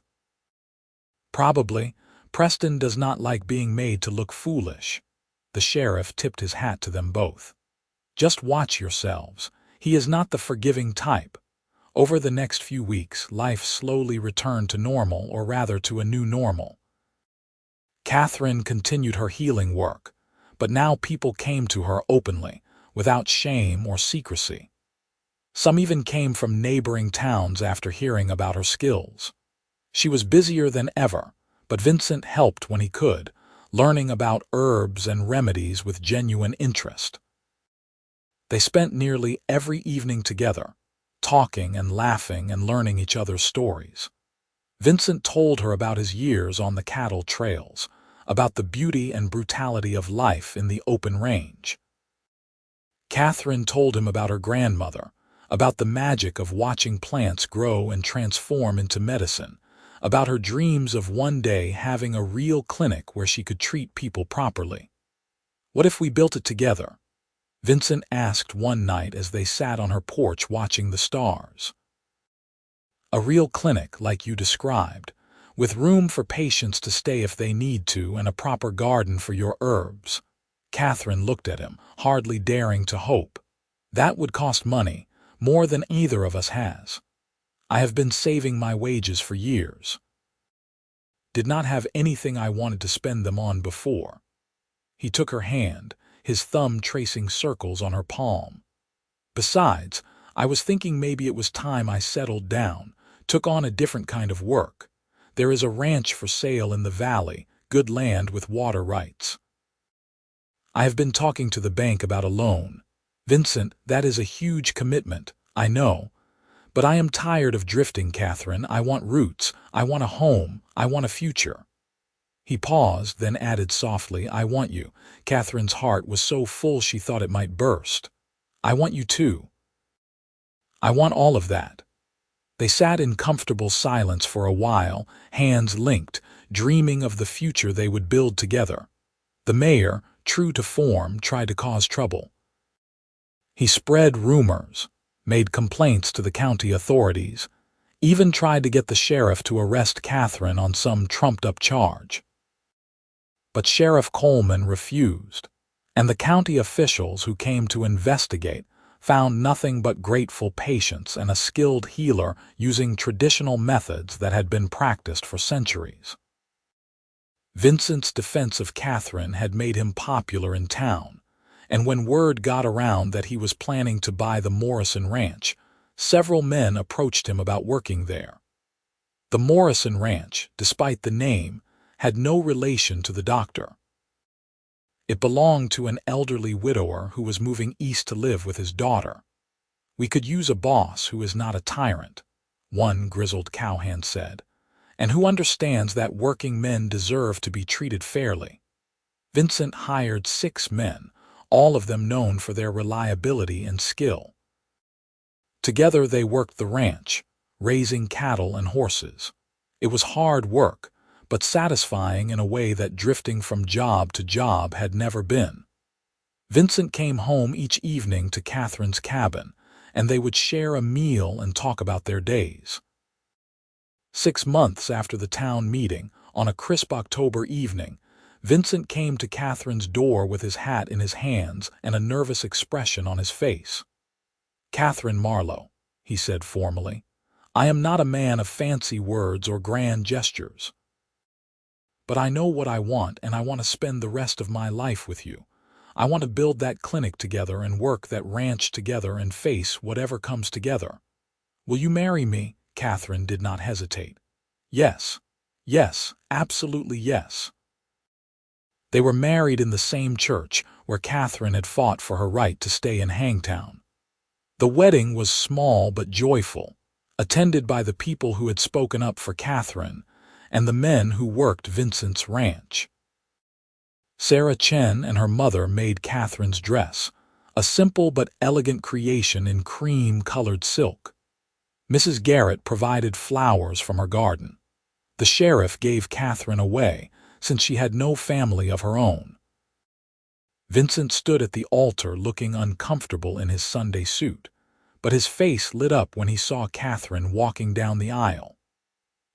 "Probably. Preston does not like being made to look foolish." The sheriff tipped his hat to them both. "Just watch yourselves. He is not the forgiving type." Over the next few weeks, life slowly returned to normal, or rather to a new normal. Catherine continued her healing work, but now people came to her openly, without shame or secrecy. Some even came from neighboring towns after hearing about her skills. She was busier than ever, but Vincent helped when he could, learning about herbs and remedies with genuine interest. They spent nearly every evening together, talking and laughing and learning each other's stories. Vincent told her about his years on the cattle trails, about the beauty and brutality of life in the open range. Katherine told him about her grandmother, about the magic of watching plants grow and transform into medicine, about her dreams of one day having a real clinic where she could treat people properly. "What if we built it together?" Vincent asked one night as they sat on her porch watching the stars. "A real clinic like you described, with room for patients to stay if they need to and a proper garden for your herbs." Katherine looked at him, hardly daring to hope. "That would cost money, more than either of us has. I have been saving my wages for years. Did not have anything I wanted to spend them on before." He took her hand, his thumb tracing circles on her palm. "Besides, I was thinking maybe it was time I settled down, took on a different kind of work. There is a ranch for sale in the valley, good land with water rights. I have been talking to the bank about a loan. Vincent, that is a huge commitment, I know. But I am tired of drifting, Katherine. I want roots, I want a home, I want a future." He paused, then added softly, "I want you." Katherine's heart was so full she thought it might burst. "I want you too. I want all of that." They sat in comfortable silence for a while, hands linked, dreaming of the future they would build together. The mayor, true to form, tried to cause trouble. He spread rumors, made complaints to the county authorities, even tried to get the sheriff to arrest Katherine on some trumped-up charge. But Sheriff Coleman refused, and the county officials who came to investigate found nothing but grateful patience and a skilled healer using traditional methods that had been practiced for centuries. Vincent's defense of Katherine had made him popular in town, and when word got around that he was planning to buy the Morrison Ranch, several men approached him about working there. The Morrison Ranch, despite the name, had no relation to the doctor. It belonged to an elderly widower who was moving east to live with his daughter. "We could use a boss who is not a tyrant," one grizzled cowhand said, "and who understands that working men deserve to be treated fairly." Vincent hired 6 men, all of them known for their reliability and skill. Together they worked the ranch, raising cattle and horses. It was hard work, but satisfying in a way that drifting from job to job had never been. Vincent came home each evening to Katherine's cabin, and they would share a meal and talk about their days. 6 months after the town meeting, on a crisp October evening, Vincent came to Katherine's door with his hat in his hands and a nervous expression on his face. "Katherine Marlowe," he said formally, "I am not a man of fancy words or grand gestures. But I know what I want, and I want to spend the rest of my life with you. I want to build that clinic together and work that ranch together and face whatever comes together. Will you marry me?" Katherine did not hesitate. "Yes, yes, absolutely yes." They were married in the same church where Katherine had fought for her right to stay in Hangtown. The wedding was small but joyful, attended by the people who had spoken up for Katherine and the men who worked Vincent's ranch. Sarah Chen and her mother made Katherine's dress, a simple but elegant creation in cream-colored silk. Mrs. Garrett provided flowers from her garden. The sheriff gave Katherine away, since she had no family of her own. Vincent stood at the altar looking uncomfortable in his Sunday suit, but his face lit up when he saw Katherine walking down the aisle.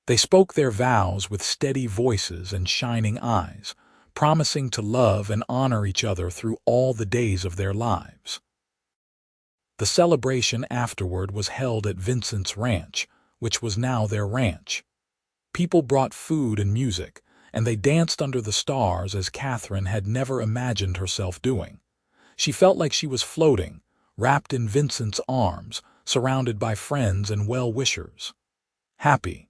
They spoke their vows with steady voices and shining eyes, promising to love and honor each other through all the days of their lives. The celebration afterward was held at Vincent's ranch, which was now their ranch. People brought food and music, and they danced under the stars as Katherine had never imagined herself doing. She felt like she was floating, wrapped in Vincent's arms, surrounded by friends and well-wishers. "Happy,"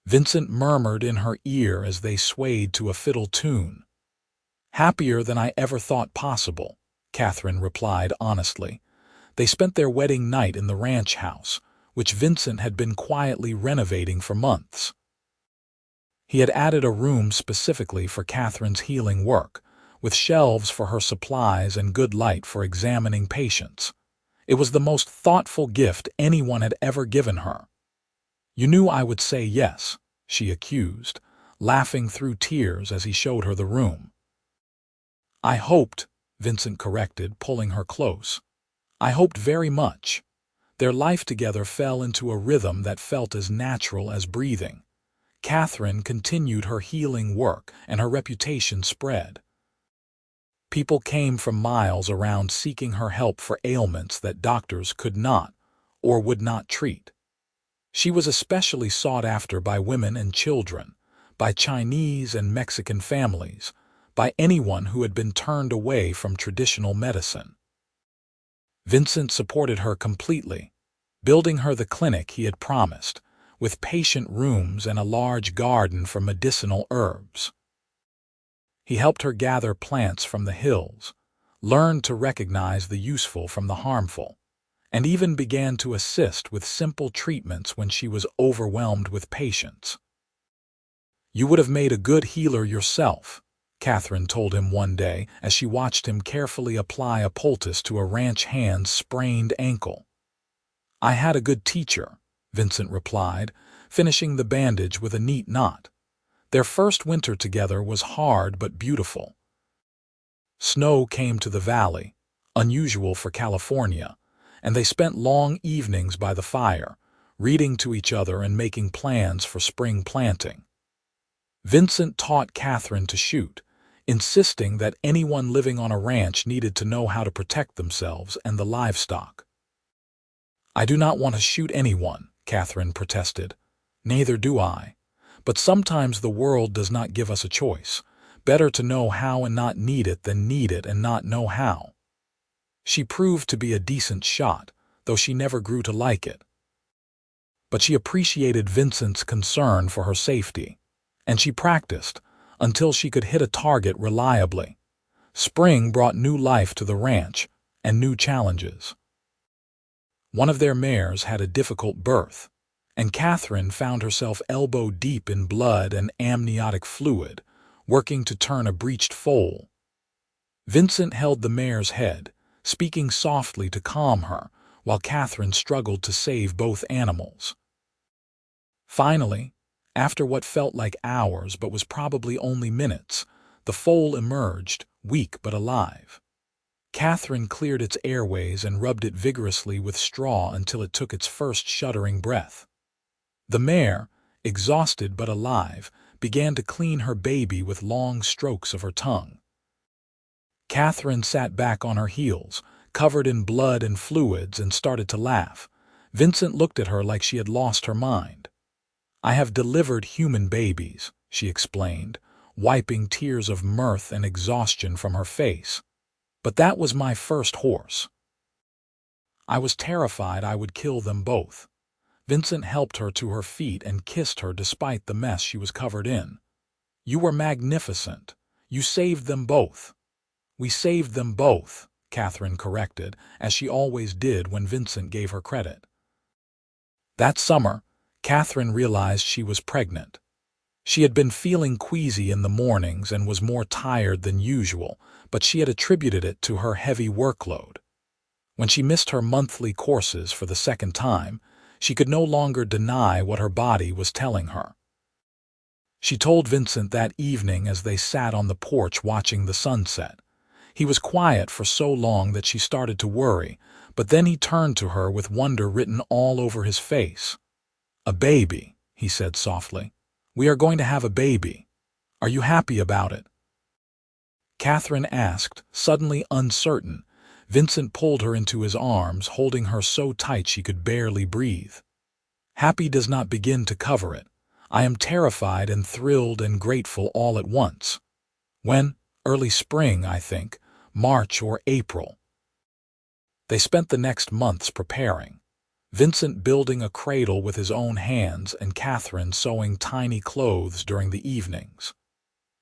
Vincent murmured in her ear as they swayed to a fiddle tune. "Happier than I ever thought possible," Katherine replied honestly. They spent their wedding night in the ranch house, which Vincent had been quietly renovating for months. He had added a room specifically for Catherine's healing work, with shelves for her supplies and good light for examining patients. It was the most thoughtful gift anyone had ever given her. "You knew I would say yes," she accused, laughing through tears as he showed her the room. "I hoped," Vincent corrected, pulling her close. "I hoped very much." Their life together fell into a rhythm that felt as natural as breathing. Katherine continued her healing work, and her reputation spread. People came from miles around seeking her help for ailments that doctors could not or would not treat. She was especially sought after by women and children, by Chinese and Mexican families, by anyone who had been turned away from traditional medicine. Vincent supported her completely, building her the clinic he had promised, with patient rooms and a large garden for medicinal herbs. He helped her gather plants from the hills, learned to recognize the useful from the harmful, and even began to assist with simple treatments when she was overwhelmed with patients. "You would have made a good healer yourself," Katherine told him one day as she watched him carefully apply a poultice to a ranch hand's sprained ankle. "I had a good teacher," Vincent replied, finishing the bandage with a neat knot. Their first winter together was hard but beautiful. Snow came to the valley, unusual for California, and they spent long evenings by the fire, reading to each other and making plans for spring planting. Vincent taught Katherine to shoot, insisting that anyone living on a ranch needed to know how to protect themselves and the livestock. "I do not want to shoot anyone," Katherine protested. "Neither do I. But sometimes the world does not give us a choice. Better to know how and not need it than need it and not know how." She proved to be a decent shot, though she never grew to like it. But she appreciated Vincent's concern for her safety, and she practiced until she could hit a target reliably. Spring brought new life to the ranch and new challenges. One of their mares had a difficult birth, and Katherine found herself elbow-deep in blood and amniotic fluid, working to turn a breached foal. Vincent held the mare's head, speaking softly to calm her, while Katherine struggled to save both animals. Finally, after what felt like hours but was probably only minutes, the foal emerged, weak but alive. Katherine cleared its airways and rubbed it vigorously with straw until it took its first shuddering breath. The mare, exhausted but alive, began to clean her baby with long strokes of her tongue. Katherine sat back on her heels, covered in blood and fluids, and started to laugh. Vincent looked at her like she had lost her mind. "I have delivered human babies," she explained, wiping tears of mirth and exhaustion from her face. "But that was my first horse. I was terrified I would kill them both." Vincent helped her to her feet and kissed her despite the mess she was covered in. "You were magnificent. You saved them both." "We saved them both," Katherine corrected, as she always did when Vincent gave her credit. That summer, Katherine realized she was pregnant. She had been feeling queasy in the mornings and was more tired than usual, but she had attributed it to her heavy workload. When she missed her monthly courses for the second time, she could no longer deny what her body was telling her. She told Vincent that evening as they sat on the porch watching the sunset. He was quiet for so long that she started to worry, but then he turned to her with wonder written all over his face. "A baby," he said softly. "We are going to have a baby. Are you happy about it?" Katherine asked, suddenly uncertain. Vincent pulled her into his arms, holding her so tight she could barely breathe. "Happy does not begin to cover it. I am terrified and thrilled and grateful all at once. When? Early spring, I think. March or April." They spent the next months preparing. Vincent building a cradle with his own hands and Katherine sewing tiny clothes during the evenings.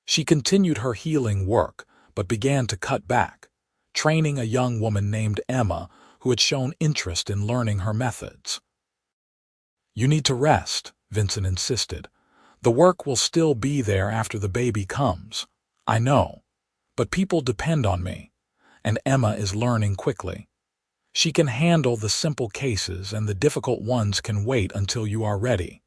She continued her healing work, but began to cut back, training a young woman named Emma, who had shown interest in learning her methods. "You need to rest," Vincent insisted. "The work will still be there after the baby comes. I know. But people depend on me, and Emma is learning quickly. She can handle the simple cases, and the difficult ones can wait until you are ready."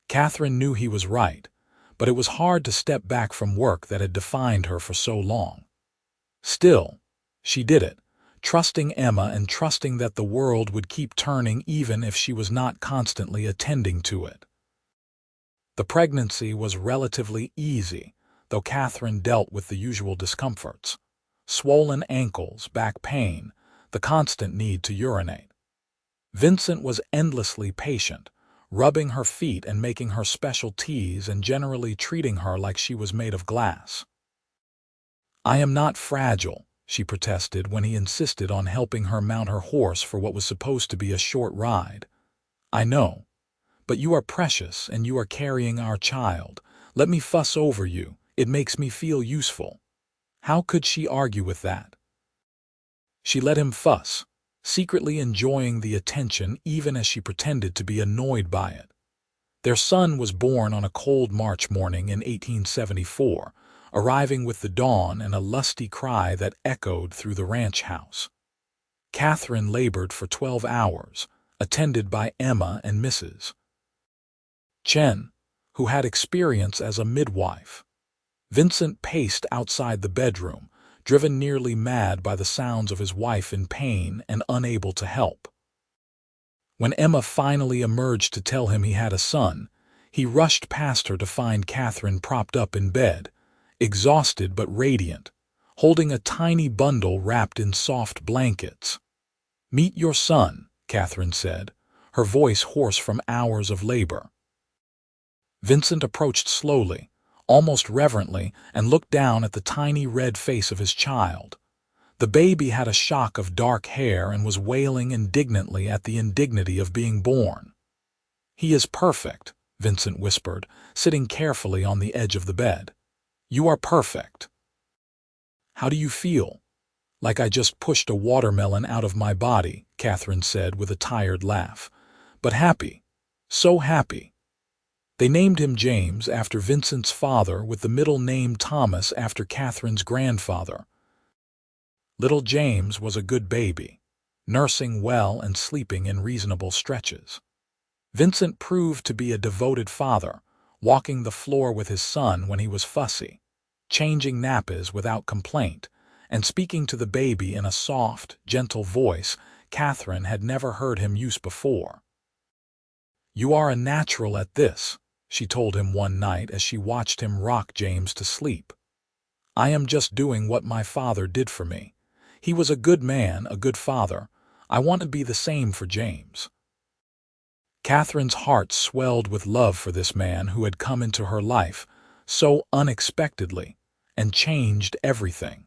Katherine knew he was right, but it was hard to step back from work that had defined her for so long. Still, she did it, trusting Emma and trusting that the world would keep turning even if she was not constantly attending to it. The pregnancy was relatively easy, though Katherine dealt with the usual discomforts: swollen ankles, back pain, the constant need to urinate. Vincent was endlessly patient, rubbing her feet and making her special teas and generally treating her like she was made of glass. "I am not fragile," she protested when he insisted on helping her mount her horse for what was supposed to be a short ride. "I know. But you are precious and you are carrying our child. Let me fuss over you. It makes me feel useful." How could she argue with that? She let him fuss, secretly enjoying the attention even as she pretended to be annoyed by it. Their son was born on a cold March morning in 1874, arriving with the dawn and a lusty cry that echoed through the ranch house. Katherine labored for 12 hours, attended by Emma and Mrs. Chen, who had experience as a midwife. Vincent paced outside the bedroom, driven nearly mad by the sounds of his wife in pain and unable to help. When Emma finally emerged to tell him he had a son, he rushed past her to find Katherine propped up in bed, exhausted but radiant, holding a tiny bundle wrapped in soft blankets. "Meet your son," Katherine said, her voice hoarse from hours of labor. Vincent approached slowly, almost reverently, and looked down at the tiny red face of his child. The baby had a shock of dark hair and was wailing indignantly at the indignity of being born. "He is perfect," Vincent whispered, sitting carefully on the edge of the bed. "You are perfect." "How do you feel?" "Like I just pushed a watermelon out of my body," Katherine said with a tired laugh. "But happy. So happy." They named him James after Vincent's father, with the middle name Thomas after Katherine's grandfather. Little James was a good baby, nursing well and sleeping in reasonable stretches. Vincent proved to be a devoted father, walking the floor with his son when he was fussy, changing nappies without complaint, and speaking to the baby in a soft, gentle voice Katherine had never heard him use before. "You are a natural at this," she told him one night as she watched him rock James to sleep. "I am just doing what my father did for me. He was a good man, a good father. I want to be the same for James." Katherine's heart swelled with love for this man who had come into her life so unexpectedly and changed everything.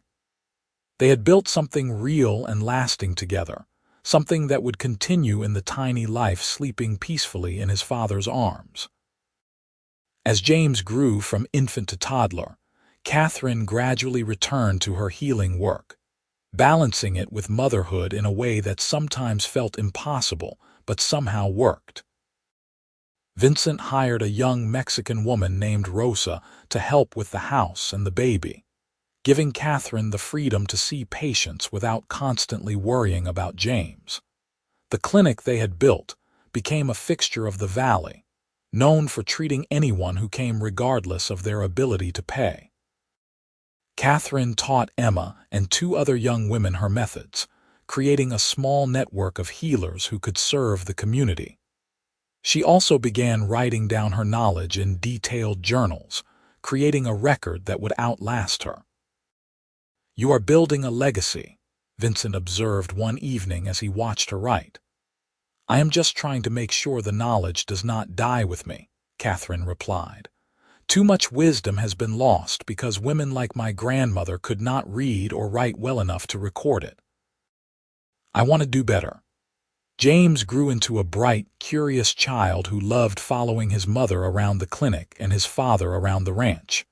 They had built something real and lasting together, something that would continue in the tiny life sleeping peacefully in his father's arms. As James grew from infant to toddler, Katherine gradually returned to her healing work, balancing it with motherhood in a way that sometimes felt impossible but somehow worked. Vincent hired a young Mexican woman named Rosa to help with the house and the baby, giving Katherine the freedom to see patients without constantly worrying about James. The clinic they had built became a fixture of the valley, known for treating anyone who came regardless of their ability to pay. Katherine taught Emma and 2 other young women her methods, creating a small network of healers who could serve the community. She also began writing down her knowledge in detailed journals, creating a record that would outlast her. "You are building a legacy," Vincent observed one evening as he watched her write. "I am just trying to make sure the knowledge does not die with me," Katherine replied. "Too much wisdom has been lost because women like my grandmother could not read or write well enough to record it. I want to do better." James grew into a bright, curious child who loved following his mother around the clinic and his father around the ranch.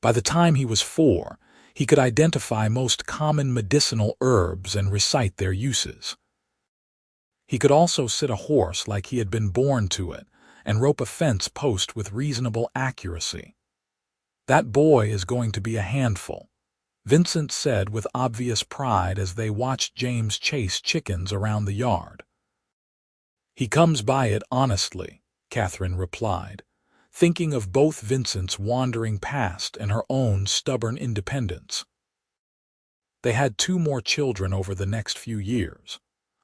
By the time he was 4, He could identify most common medicinal herbs and recite their uses. He could also sit a horse like he had been born to it and rope a fence post with reasonable accuracy. "That boy is going to be a handful," Vincent said with obvious pride as they watched James chase chickens around the yard. "He comes by it honestly," Katherine replied, thinking of both Vincent's wandering past and her own stubborn independence. They had 2 more children over the next few years.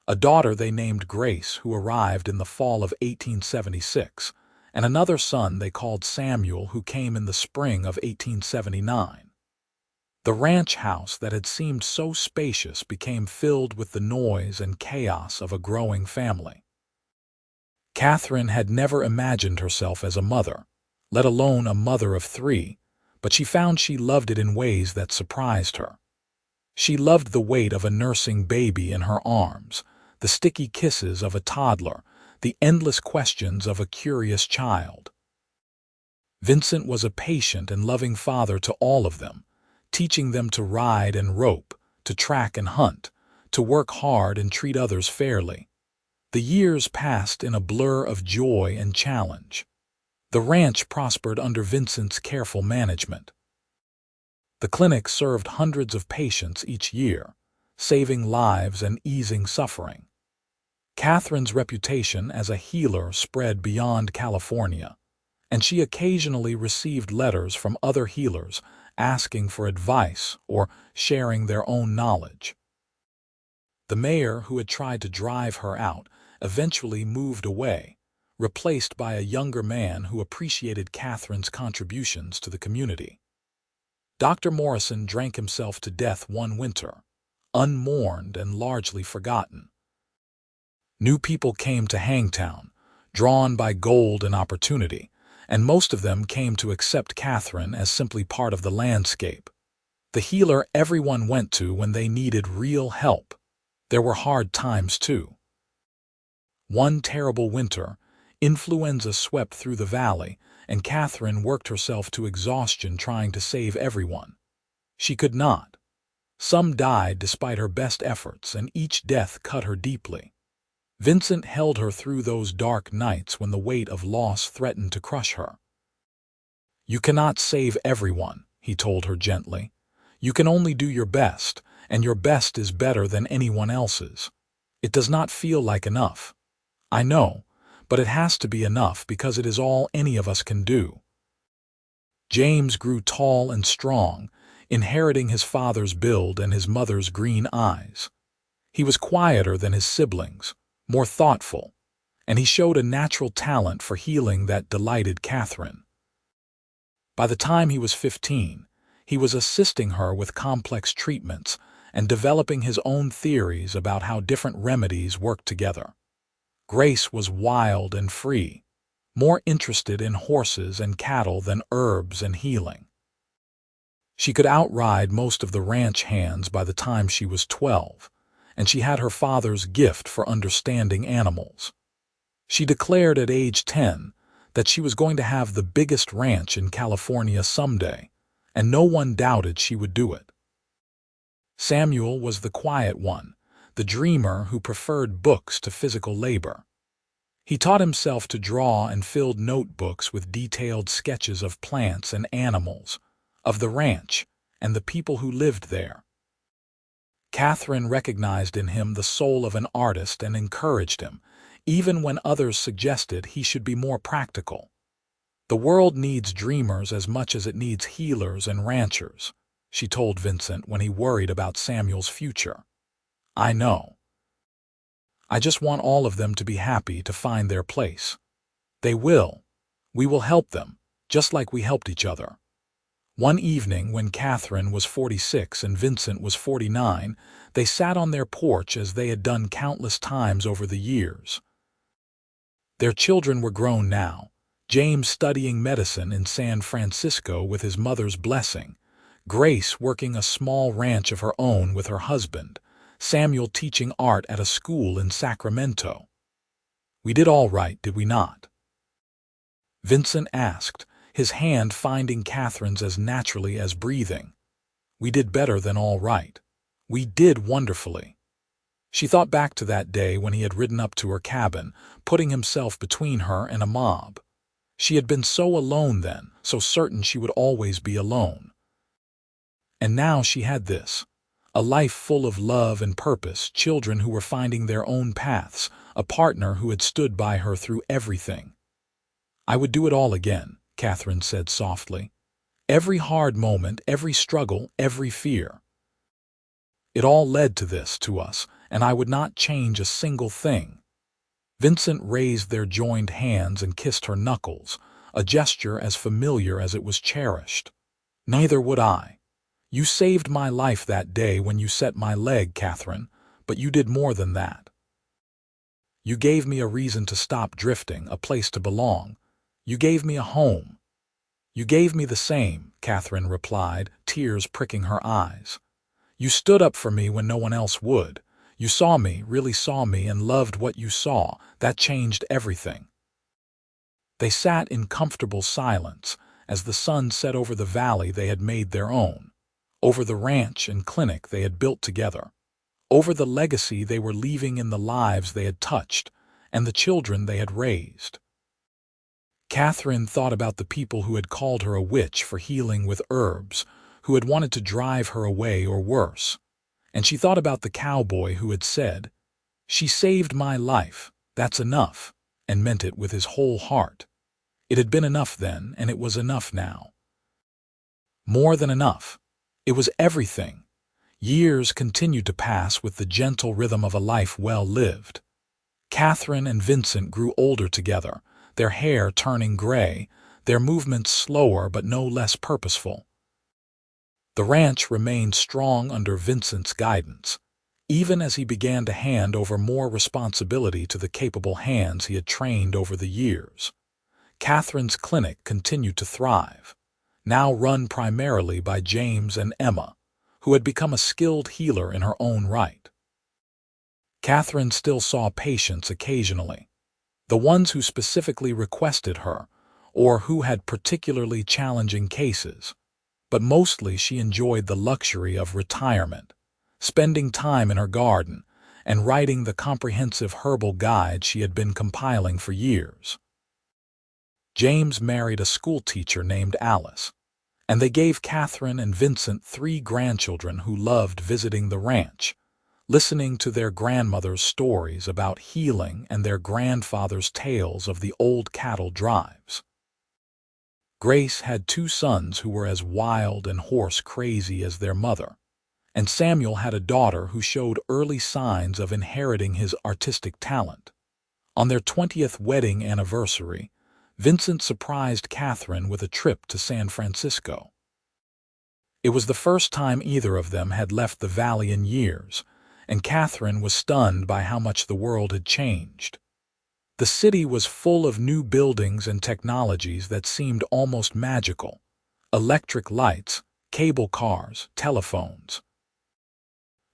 A daughter they named Grace, who arrived in the fall of 1876, and another son they called Samuel, who came in the spring of 1879. The ranch house that had seemed so spacious became filled with the noise and chaos of a growing family. Katherine had never imagined herself as a mother, let alone a mother of 3, but she found she loved it in ways that surprised her. She loved the weight of a nursing baby in her arms, the sticky kisses of a toddler, the endless questions of a curious child. Vincent was a patient and loving father to all of them, teaching them to ride and rope, to track and hunt, to work hard and treat others fairly. The years passed in a blur of joy and challenge. The ranch prospered under Vincent's careful management. The clinic served hundreds of patients each year, saving lives and easing suffering. Katherine's reputation as a healer spread beyond California, and she occasionally received letters from other healers asking for advice or sharing their own knowledge. The mayor, who had tried to drive her out, eventually moved away, replaced by a younger man who appreciated Katherine's contributions to the community. Dr. Morrison drank himself to death one winter, unmourned and largely forgotten. New people came to Hangtown, drawn by gold and opportunity, and most of them came to accept Katherine as simply part of the landscape. The healer everyone went to when they needed real help. There were hard times too. One terrible winter, influenza swept through the valley, and Katherine worked herself to exhaustion trying to save everyone. She could not. Some died despite her best efforts, and each death cut her deeply. Vincent held her through those dark nights when the weight of loss threatened to crush her. "You cannot save everyone," he told her gently. "You can only do your best, and your best is better than anyone else's. It does not feel like enough. I know, but it has to be enough because it is all any of us can do." James grew tall and strong, inheriting his father's build and his mother's green eyes. He was quieter than his siblings, more thoughtful, and he showed a natural talent for healing that delighted Katherine. By the time he was 15, he was assisting her with complex treatments and developing his own theories about how different remedies work together. Grace was wild and free, more interested in horses and cattle than herbs and healing. She could outride most of the ranch hands by the time she was 12, and she had her father's gift for understanding animals. She declared at age 10 that she was going to have the biggest ranch in California someday, and no one doubted she would do it. Samuel was the quiet one, the dreamer who preferred books to physical labor. He taught himself to draw and filled notebooks with detailed sketches of plants and animals, of the ranch, and the people who lived there. Katherine recognized in him the soul of an artist and encouraged him, even when others suggested he should be more practical. "The world needs dreamers as much as it needs healers and ranchers," she told Vincent when he worried about Samuel's future. "I know. I just want all of them to be happy to find their place. They will. We will help them, just like we helped each other." One evening, when Katherine was 46 and Vincent was 49, they sat on their porch as they had done countless times over the years. Their children were grown now, James studying medicine in San Francisco with his mother's blessing, Grace working a small ranch of her own with her husband, Samuel teaching art at a school in Sacramento. "We did all right, did we not?" Vincent asked, his hand finding Katherine's as naturally as breathing. We did better than all right. We did wonderfully. She thought back to that day when he had ridden up to her cabin, putting himself between her and a mob. She had been so alone then, so certain she would always be alone. And now she had this. A life full of love and purpose, children who were finding their own paths, a partner who had stood by her through everything. "I would do it all again," Katherine said softly. "Every hard moment, every struggle, every fear. It all led to this, to us, and I would not change a single thing." Vincent raised their joined hands and kissed her knuckles, a gesture as familiar as it was cherished. "Neither would I. You saved my life that day when you set my leg, Katherine, but you did more than that. You gave me a reason to stop drifting, a place to belong. You gave me a home." "You gave me the same," Katherine replied, tears pricking her eyes. "You stood up for me when no one else would. You saw me, really saw me, and loved what you saw. That changed everything." They sat in comfortable silence as the sun set over the valley they had made their own, over the ranch and clinic they had built together, over the legacy they were leaving in the lives they had touched and the children they had raised. Katherine thought about the people who had called her a witch for healing with herbs, who had wanted to drive her away or worse. And she thought about the cowboy who had said, "She saved my life, that's enough," and meant it with his whole heart. It had been enough then, and it was enough now. More than enough. It was everything. Years continued to pass with the gentle rhythm of a life well lived. Katherine and Vincent grew older together, their hair turning gray, their movements slower but no less purposeful. The ranch remained strong under Vincent's guidance, even as he began to hand over more responsibility to the capable hands he had trained over the years. Katherine's clinic continued to thrive, now run primarily by James and Emma, who had become a skilled healer in her own right. Katherine still saw patients occasionally, the ones who specifically requested her or who had particularly challenging cases. But mostly she enjoyed the luxury of retirement, spending time in her garden and writing the comprehensive herbal guide she had been compiling for years. James married a schoolteacher named Alice, and they gave Katherine and Vincent 3 grandchildren who loved visiting the ranch, listening to their grandmother's stories about healing and their grandfather's tales of the old cattle drives. Grace had 2 sons who were as wild and horse-crazy as their mother, and Samuel had a daughter who showed early signs of inheriting his artistic talent. On their 20th wedding anniversary, Vincent surprised Katherine with a trip to San Francisco. It was the first time either of them had left the valley in years, and Katherine was stunned by how much the world had changed. The city was full of new buildings and technologies that seemed almost magical. Electric lights, cable cars, telephones.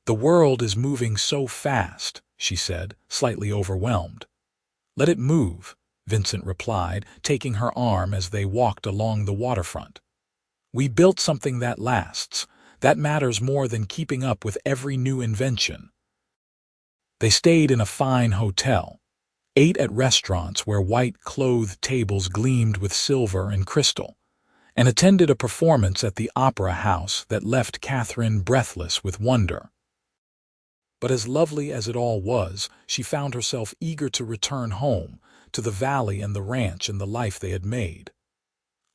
"The world is moving so fast," she said, slightly overwhelmed. "Let it move," Vincent replied, taking her arm as they walked along the waterfront. "We built something that lasts. That matters more than keeping up with every new invention." They stayed in a fine hotel, ate at restaurants where white-clothed tables gleamed with silver and crystal, and attended a performance at the opera house that left Katherine breathless with wonder. But as lovely as it all was, she found herself eager to return home, to the valley and the ranch and the life they had made.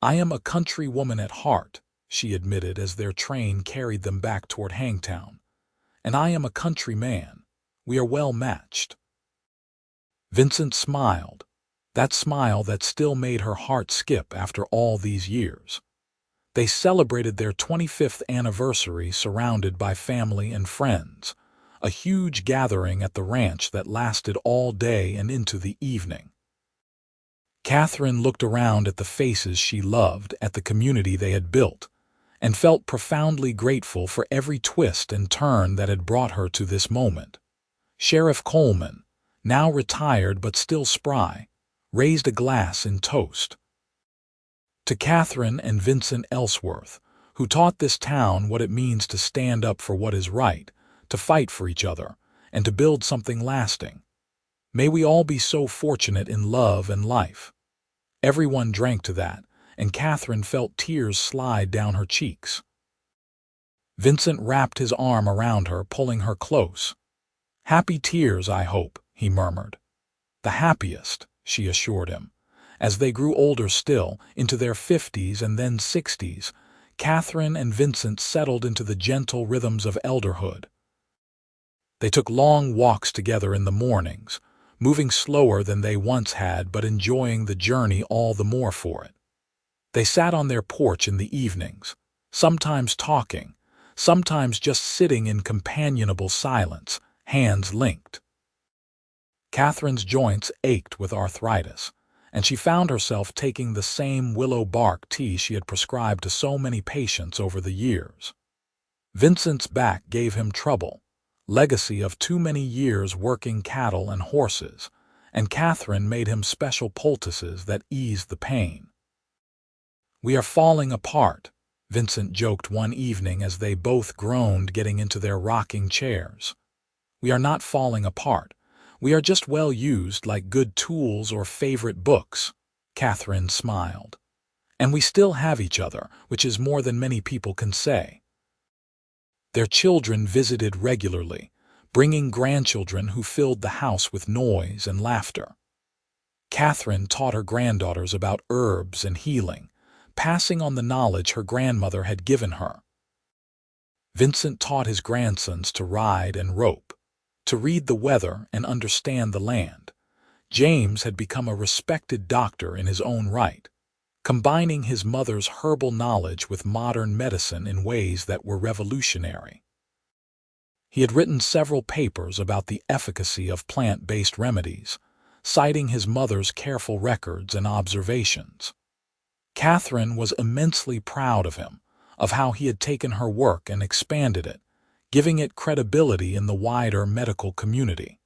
"I am a country woman at heart," she admitted as their train carried them back toward Hangtown. "And I am a country man. We are well matched." Vincent smiled, that smile that still made her heart skip after all these years. They celebrated their 25th anniversary surrounded by family and friends, a huge gathering at the ranch that lasted all day and into the evening. Katherine looked around at the faces she loved, at the community they had built, and felt profoundly grateful for every twist and turn that had brought her to this moment. Sheriff Coleman, now retired but still spry, raised a glass in toast to Katherine and Vincent Ellsworth, who taught this town what it means to stand up for what is right, to fight for each other, and to build something lasting. May we all be so fortunate in love and life. Everyone drank to that, and Katherine felt tears slide down her cheeks. Vincent wrapped his arm around her, pulling her close. "Happy tears, I hope," he murmured. "The happiest," she assured him. As they grew older still, into their 50s and then 60s, Katherine and Vincent settled into the gentle rhythms of elderhood. They took long walks together in the mornings, moving slower than they once had but enjoying the journey all the more for it. They sat on their porch in the evenings, sometimes talking, sometimes just sitting in companionable silence, hands linked. Catherine's joints ached with arthritis, and she found herself taking the same willow bark tea she had prescribed to so many patients over the years. Vincent's back gave him trouble, legacy of too many years working cattle and horses, and Katherine made him special poultices that eased the pain. "We are falling apart," Vincent joked one evening as they both groaned getting into their rocking chairs. "We are not falling apart. We are just well used like good tools or favorite books," Katherine smiled. "And we still have each other, which is more than many people can say." Their children visited regularly, bringing grandchildren who filled the house with noise and laughter. Katherine taught her granddaughters about herbs and healing, passing on the knowledge her grandmother had given her. Vincent taught his grandsons to ride and rope, to read the weather and understand the land. James had become a respected doctor in his own right, combining his mother's herbal knowledge with modern medicine in ways that were revolutionary. He had written several papers about the efficacy of plant-based remedies, citing his mother's careful records and observations. Katherine was immensely proud of him, of how he had taken her work and expanded it, giving it credibility in the wider medical community.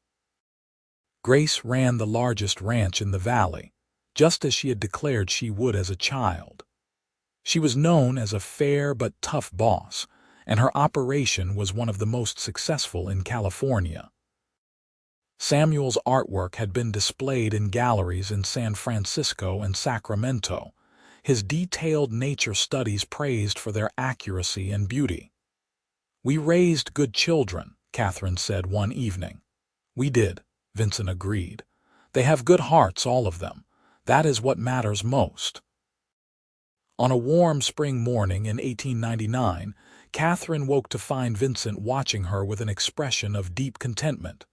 Grace ran the largest ranch in the valley, just as she had declared she would as a child. She was known as a fair but tough boss, and her operation was one of the most successful in California. Samuel's artwork had been displayed in galleries in San Francisco and Sacramento, his detailed nature studies praised for their accuracy and beauty. "We raised good children," Katherine said one evening. "We did," Vincent agreed. "They have good hearts, all of them. That is what matters most." On a warm spring morning in 1899, Katherine woke to find Vincent watching her with an expression of deep contentment.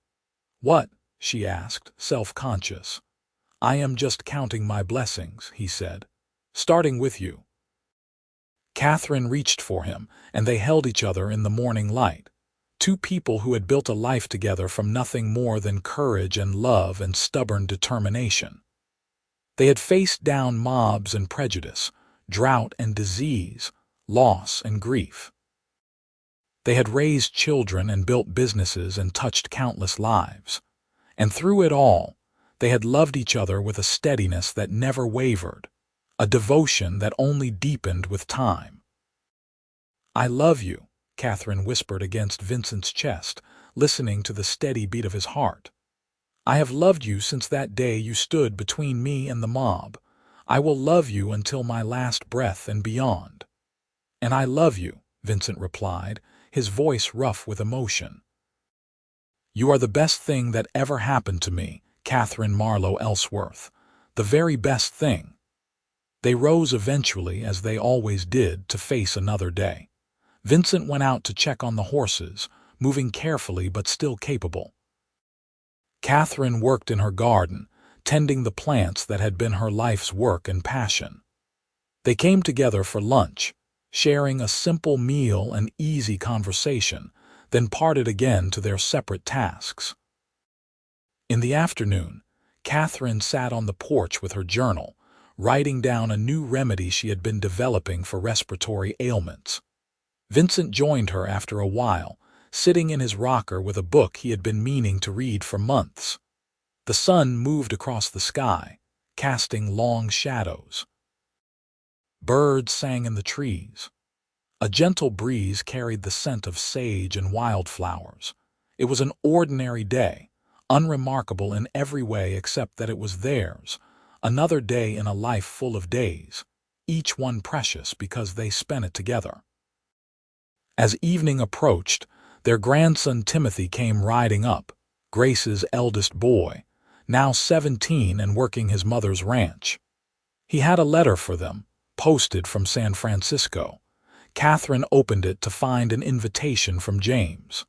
"What?" she asked, self-conscious. "I am just counting my blessings," he said. "Starting with you." Katherine reached for him, and they held each other in the morning light. Two people who had built a life together from nothing more than courage and love and stubborn determination. They had faced down mobs and prejudice, drought and disease, loss and grief. They had raised children and built businesses and touched countless lives. And through it all, they had loved each other with a steadiness that never wavered, a devotion that only deepened with time. "I love you," Katherine whispered against Vincent's chest, listening to the steady beat of his heart. "I have loved you since that day you stood between me and the mob. I will love you until my last breath and beyond." "And I love you," Vincent replied, his voice rough with emotion. "You are the best thing that ever happened to me, Katherine Marlowe Ellsworth, the very best thing." They rose eventually, as they always did, to face another day. Vincent went out to check on the horses, moving carefully but still capable. Katherine worked in her garden, tending the plants that had been her life's work and passion. They came together for lunch, sharing a simple meal and easy conversation, then parted again to their separate tasks. In the afternoon, Katherine sat on the porch with her journal, writing down a new remedy she had been developing for respiratory ailments. Vincent joined her after a while, sitting in his rocker with a book he had been meaning to read for months. The sun moved across the sky, casting long shadows. Birds sang in the trees. A gentle breeze carried the scent of sage and wildflowers. It was an ordinary day, unremarkable in every way except that it was theirs, another day in a life full of days, each one precious because they spent it together. As evening approached, their grandson Timothy came riding up, Grace's eldest boy, now 17 and working his mother's ranch. He had a letter for them, posted from San Francisco. Katherine opened it to find an invitation from James.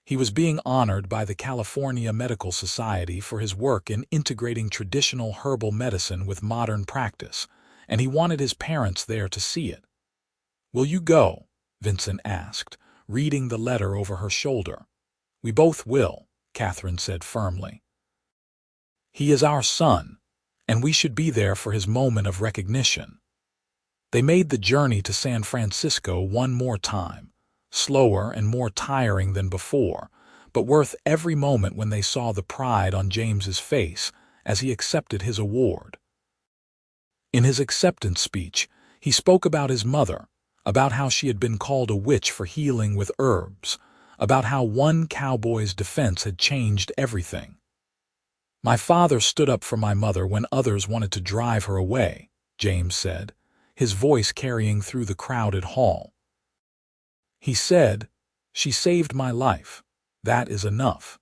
He was being honored by the California Medical Society for his work in integrating traditional herbal medicine with modern practice, and he wanted his parents there to see it. "Will you go?" Vincent asked, reading the letter over her shoulder. "We both will," Katherine said firmly. "He is our son, and we should be there for his moment of recognition." They made the journey to San Francisco one more time, slower and more tiring than before, but worth every moment when they saw the pride on James's face as he accepted his award. In his acceptance speech, he spoke about his mother, about how she had been called a witch for healing with herbs, about how one cowboy's defense had changed everything. "My father stood up for my mother when others wanted to drive her away," James said, his voice carrying through the crowded hall. He said, "She saved my life. That is enough."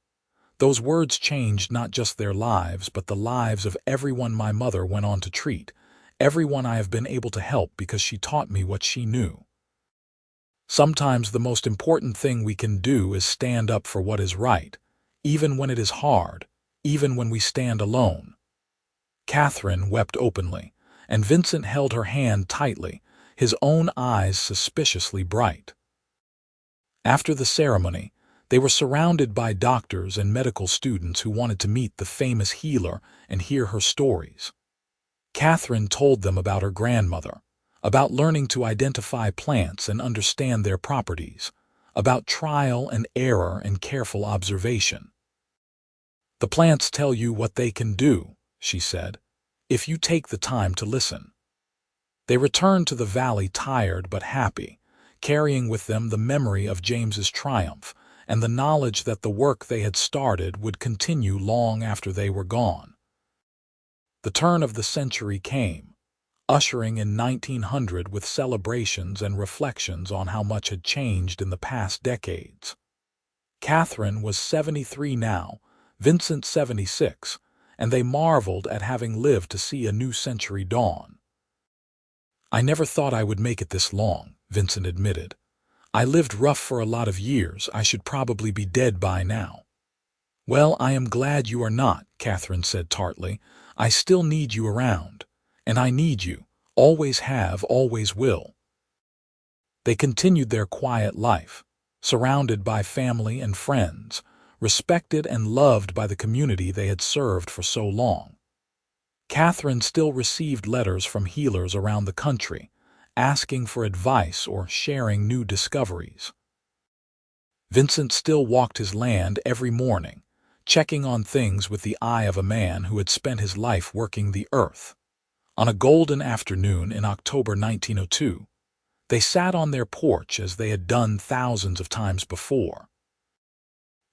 Those words changed not just their lives, but the lives of everyone my mother went on to treat, everyone I have been able to help because she taught me what she knew. Sometimes the most important thing we can do is stand up for what is right, even when it is hard, even when we stand alone. Katherine wept openly, and Vincent held her hand tightly, his own eyes suspiciously bright. After the ceremony, they were surrounded by doctors and medical students who wanted to meet the famous healer and hear her stories. Katherine told them about her grandmother, about learning to identify plants and understand their properties, about trial and error and careful observation. "The plants tell you what they can do," she said, "if you take the time to listen." They returned to the valley tired but happy, carrying with them the memory of James's triumph and the knowledge that the work they had started would continue long after they were gone. The turn of the century came, ushering in 1900 with celebrations and reflections on how much had changed in the past decades. Katherine was 73 now, Vincent 76, and they marveled at having lived to see a new century dawn. "I never thought I would make it this long," Vincent admitted. "I lived rough for a lot of years. I should probably be dead by now." "Well, I am glad you are not," Katherine said tartly. "I still need you around. And I need you. Always have, always will." They continued their quiet life, surrounded by family and friends, respected and loved by the community they had served for so long. Katherine still received letters from healers around the country, asking for advice or sharing new discoveries. Vincent still walked his land every morning, checking on things with the eye of a man who had spent his life working the earth. On a golden afternoon in October 1902, they sat on their porch as they had done thousands of times before.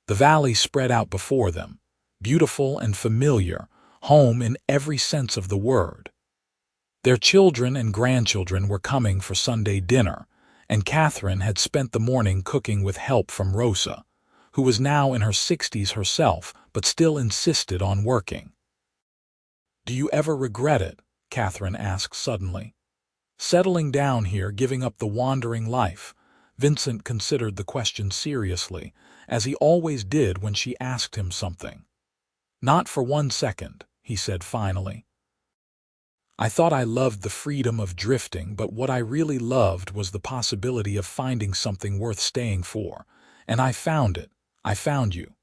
The valley spread out before them, beautiful and familiar, home in every sense of the word. Their children and grandchildren were coming for Sunday dinner, and Katherine had spent the morning cooking with help from Rosa, who was now in her 60s herself but still insisted on working. "Do you ever regret it?" Katherine asked suddenly. "Settling down here, giving up the wandering life?" Vincent considered the question seriously, as he always did when she asked him something. "Not for 1 second," he said finally. "I thought I loved the freedom of drifting, but what I really loved was the possibility of finding something worth staying for. And I found it. I found you."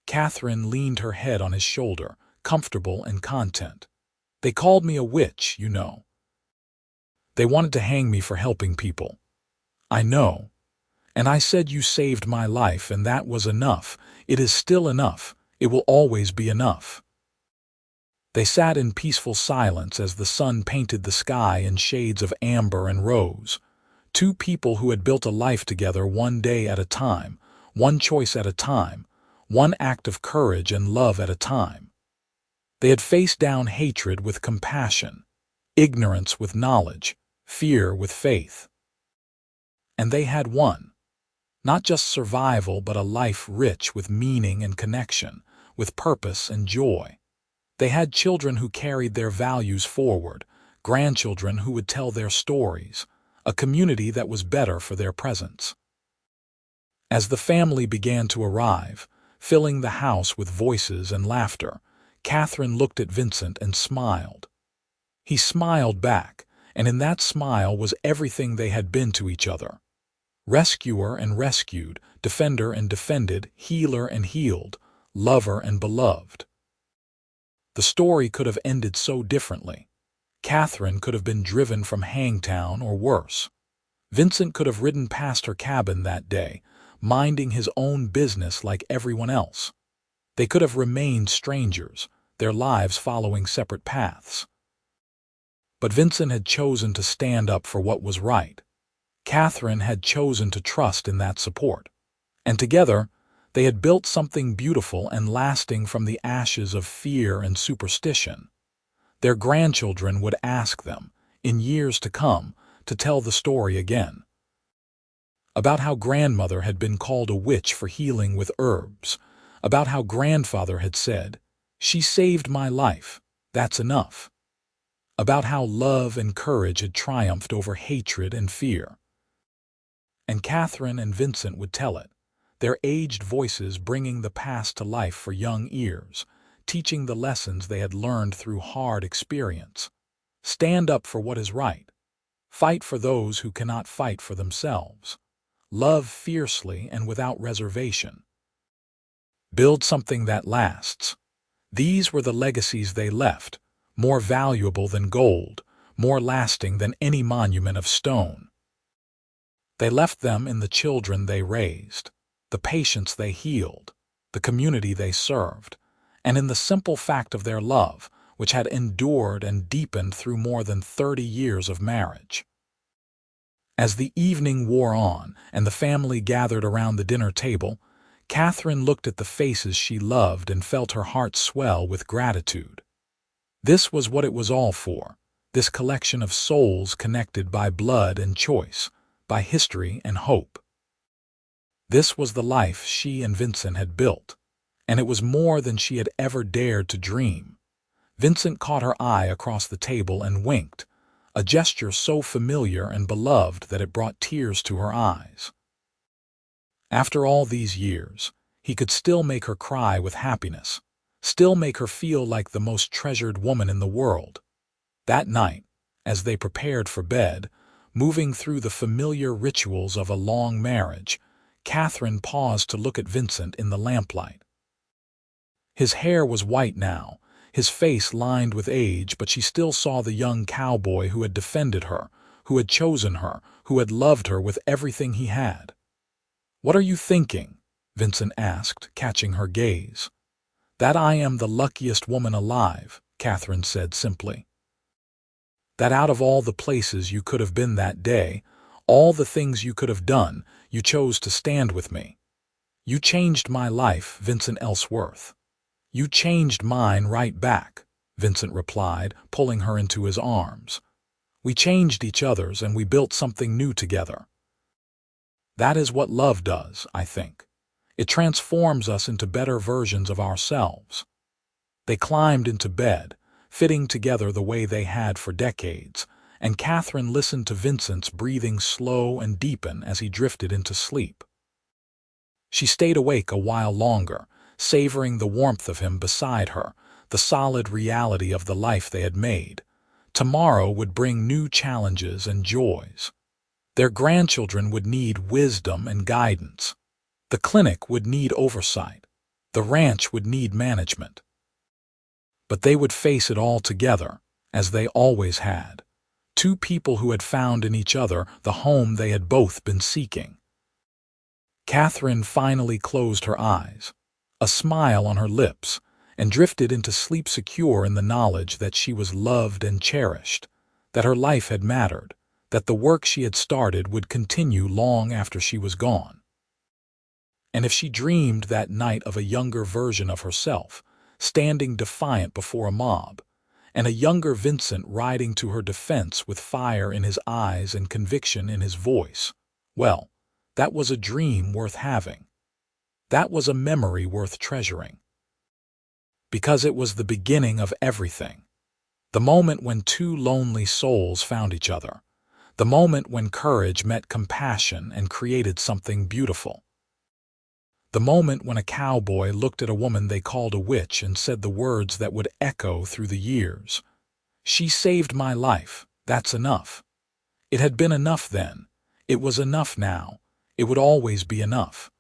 Katherine leaned her head on his shoulder, comfortable and content. "They called me a witch, you know. They wanted to hang me for helping people. I know. And I said you saved my life, and that was enough. It is still enough. It will always be enough." They sat in peaceful silence as the sun painted the sky in shades of amber and rose. Two people who had built a life together one day at a time, one choice at a time, one act of courage and love at a time. They had faced down hatred with compassion, ignorance with knowledge, fear with faith. And they had won. Not just survival, but a life rich with meaning and connection, with purpose and joy. They had children who carried their values forward, grandchildren who would tell their stories, a community that was better for their presence. As the family began to arrive, filling the house with voices and laughter, Katherine looked at Vincent and smiled. He smiled back, and in that smile was everything they had been to each other. Rescuer and rescued, defender and defended, healer and healed, lover and beloved. The story could have ended so differently. Katherine could have been driven from Hangtown or worse. Vincent could have ridden past her cabin that day, minding his own business like everyone else. They could have remained strangers, their lives following separate paths. But Vincent had chosen to stand up for what was right. Katherine had chosen to trust in that support. And together, they had built something beautiful and lasting from the ashes of fear and superstition. Their grandchildren would ask them, in years to come, to tell the story again. About how grandmother had been called a witch for healing with herbs. About how grandfather had said, "She saved my life, that's enough." About how love and courage had triumphed over hatred and fear. And Katherine and Vincent would tell it, their aged voices bringing the past to life for young ears, teaching the lessons they had learned through hard experience. Stand up for what is right. Fight for those who cannot fight for themselves. Love fiercely and without reservation. Build something that lasts. These were the legacies they left, more valuable than gold, more lasting than any monument of stone. They left them in the children they raised, the patients they healed, the community they served, and in the simple fact of their love, which had endured and deepened through more than 30 years of marriage. As the evening wore on and the family gathered around the dinner table, Katherine looked at the faces she loved and felt her heart swell with gratitude. This was what it was all for, this collection of souls connected by blood and choice, by history and hope. This was the life she and Vincent had built, and it was more than she had ever dared to dream. Vincent caught her eye across the table and winked, a gesture so familiar and beloved that it brought tears to her eyes. After all these years, he could still make her cry with happiness, still make her feel like the most treasured woman in the world. That night, as they prepared for bed, moving through the familiar rituals of a long marriage, Katherine paused to look at Vincent in the lamplight. His hair was white now, his face lined with age, but she still saw the young cowboy who had defended her, who had chosen her, who had loved her with everything he had. "What are you thinking?" Vincent asked, catching her gaze. "That I am the luckiest woman alive," Katherine said simply. "That out of all the places you could have been that day, all the things you could have done, you chose to stand with me. You changed my life, Vincent Ellsworth." "You changed mine right back," Vincent replied, pulling her into his arms. "We changed each other's and we built something new together. That is what love does, I think. It transforms us into better versions of ourselves." They climbed into bed, fitting together the way they had for decades, and Katherine listened to Vincent's breathing slow and deepen as he drifted into sleep. She stayed awake a while longer, savoring the warmth of him beside her, the solid reality of the life they had made. Tomorrow would bring new challenges and joys. Their grandchildren would need wisdom and guidance. The clinic would need oversight. The ranch would need management. But they would face it all together, as they always had. Two people who had found in each other the home they had both been seeking. Katherine finally closed her eyes, a smile on her lips, and drifted into sleep secure in the knowledge that she was loved and cherished, that her life had mattered, that the work she had started would continue long after she was gone. And if she dreamed that night of a younger version of herself, standing defiant before a mob, and a younger Vincent riding to her defense with fire in his eyes and conviction in his voice, well, that was a dream worth having. That was a memory worth treasuring. Because it was the beginning of everything. The moment when two lonely souls found each other. The moment when courage met compassion and created something beautiful. The moment when a cowboy looked at a woman they called a witch and said the words that would echo through the years. "She saved my life, that's enough." It had been enough then. It was enough now. It would always be enough.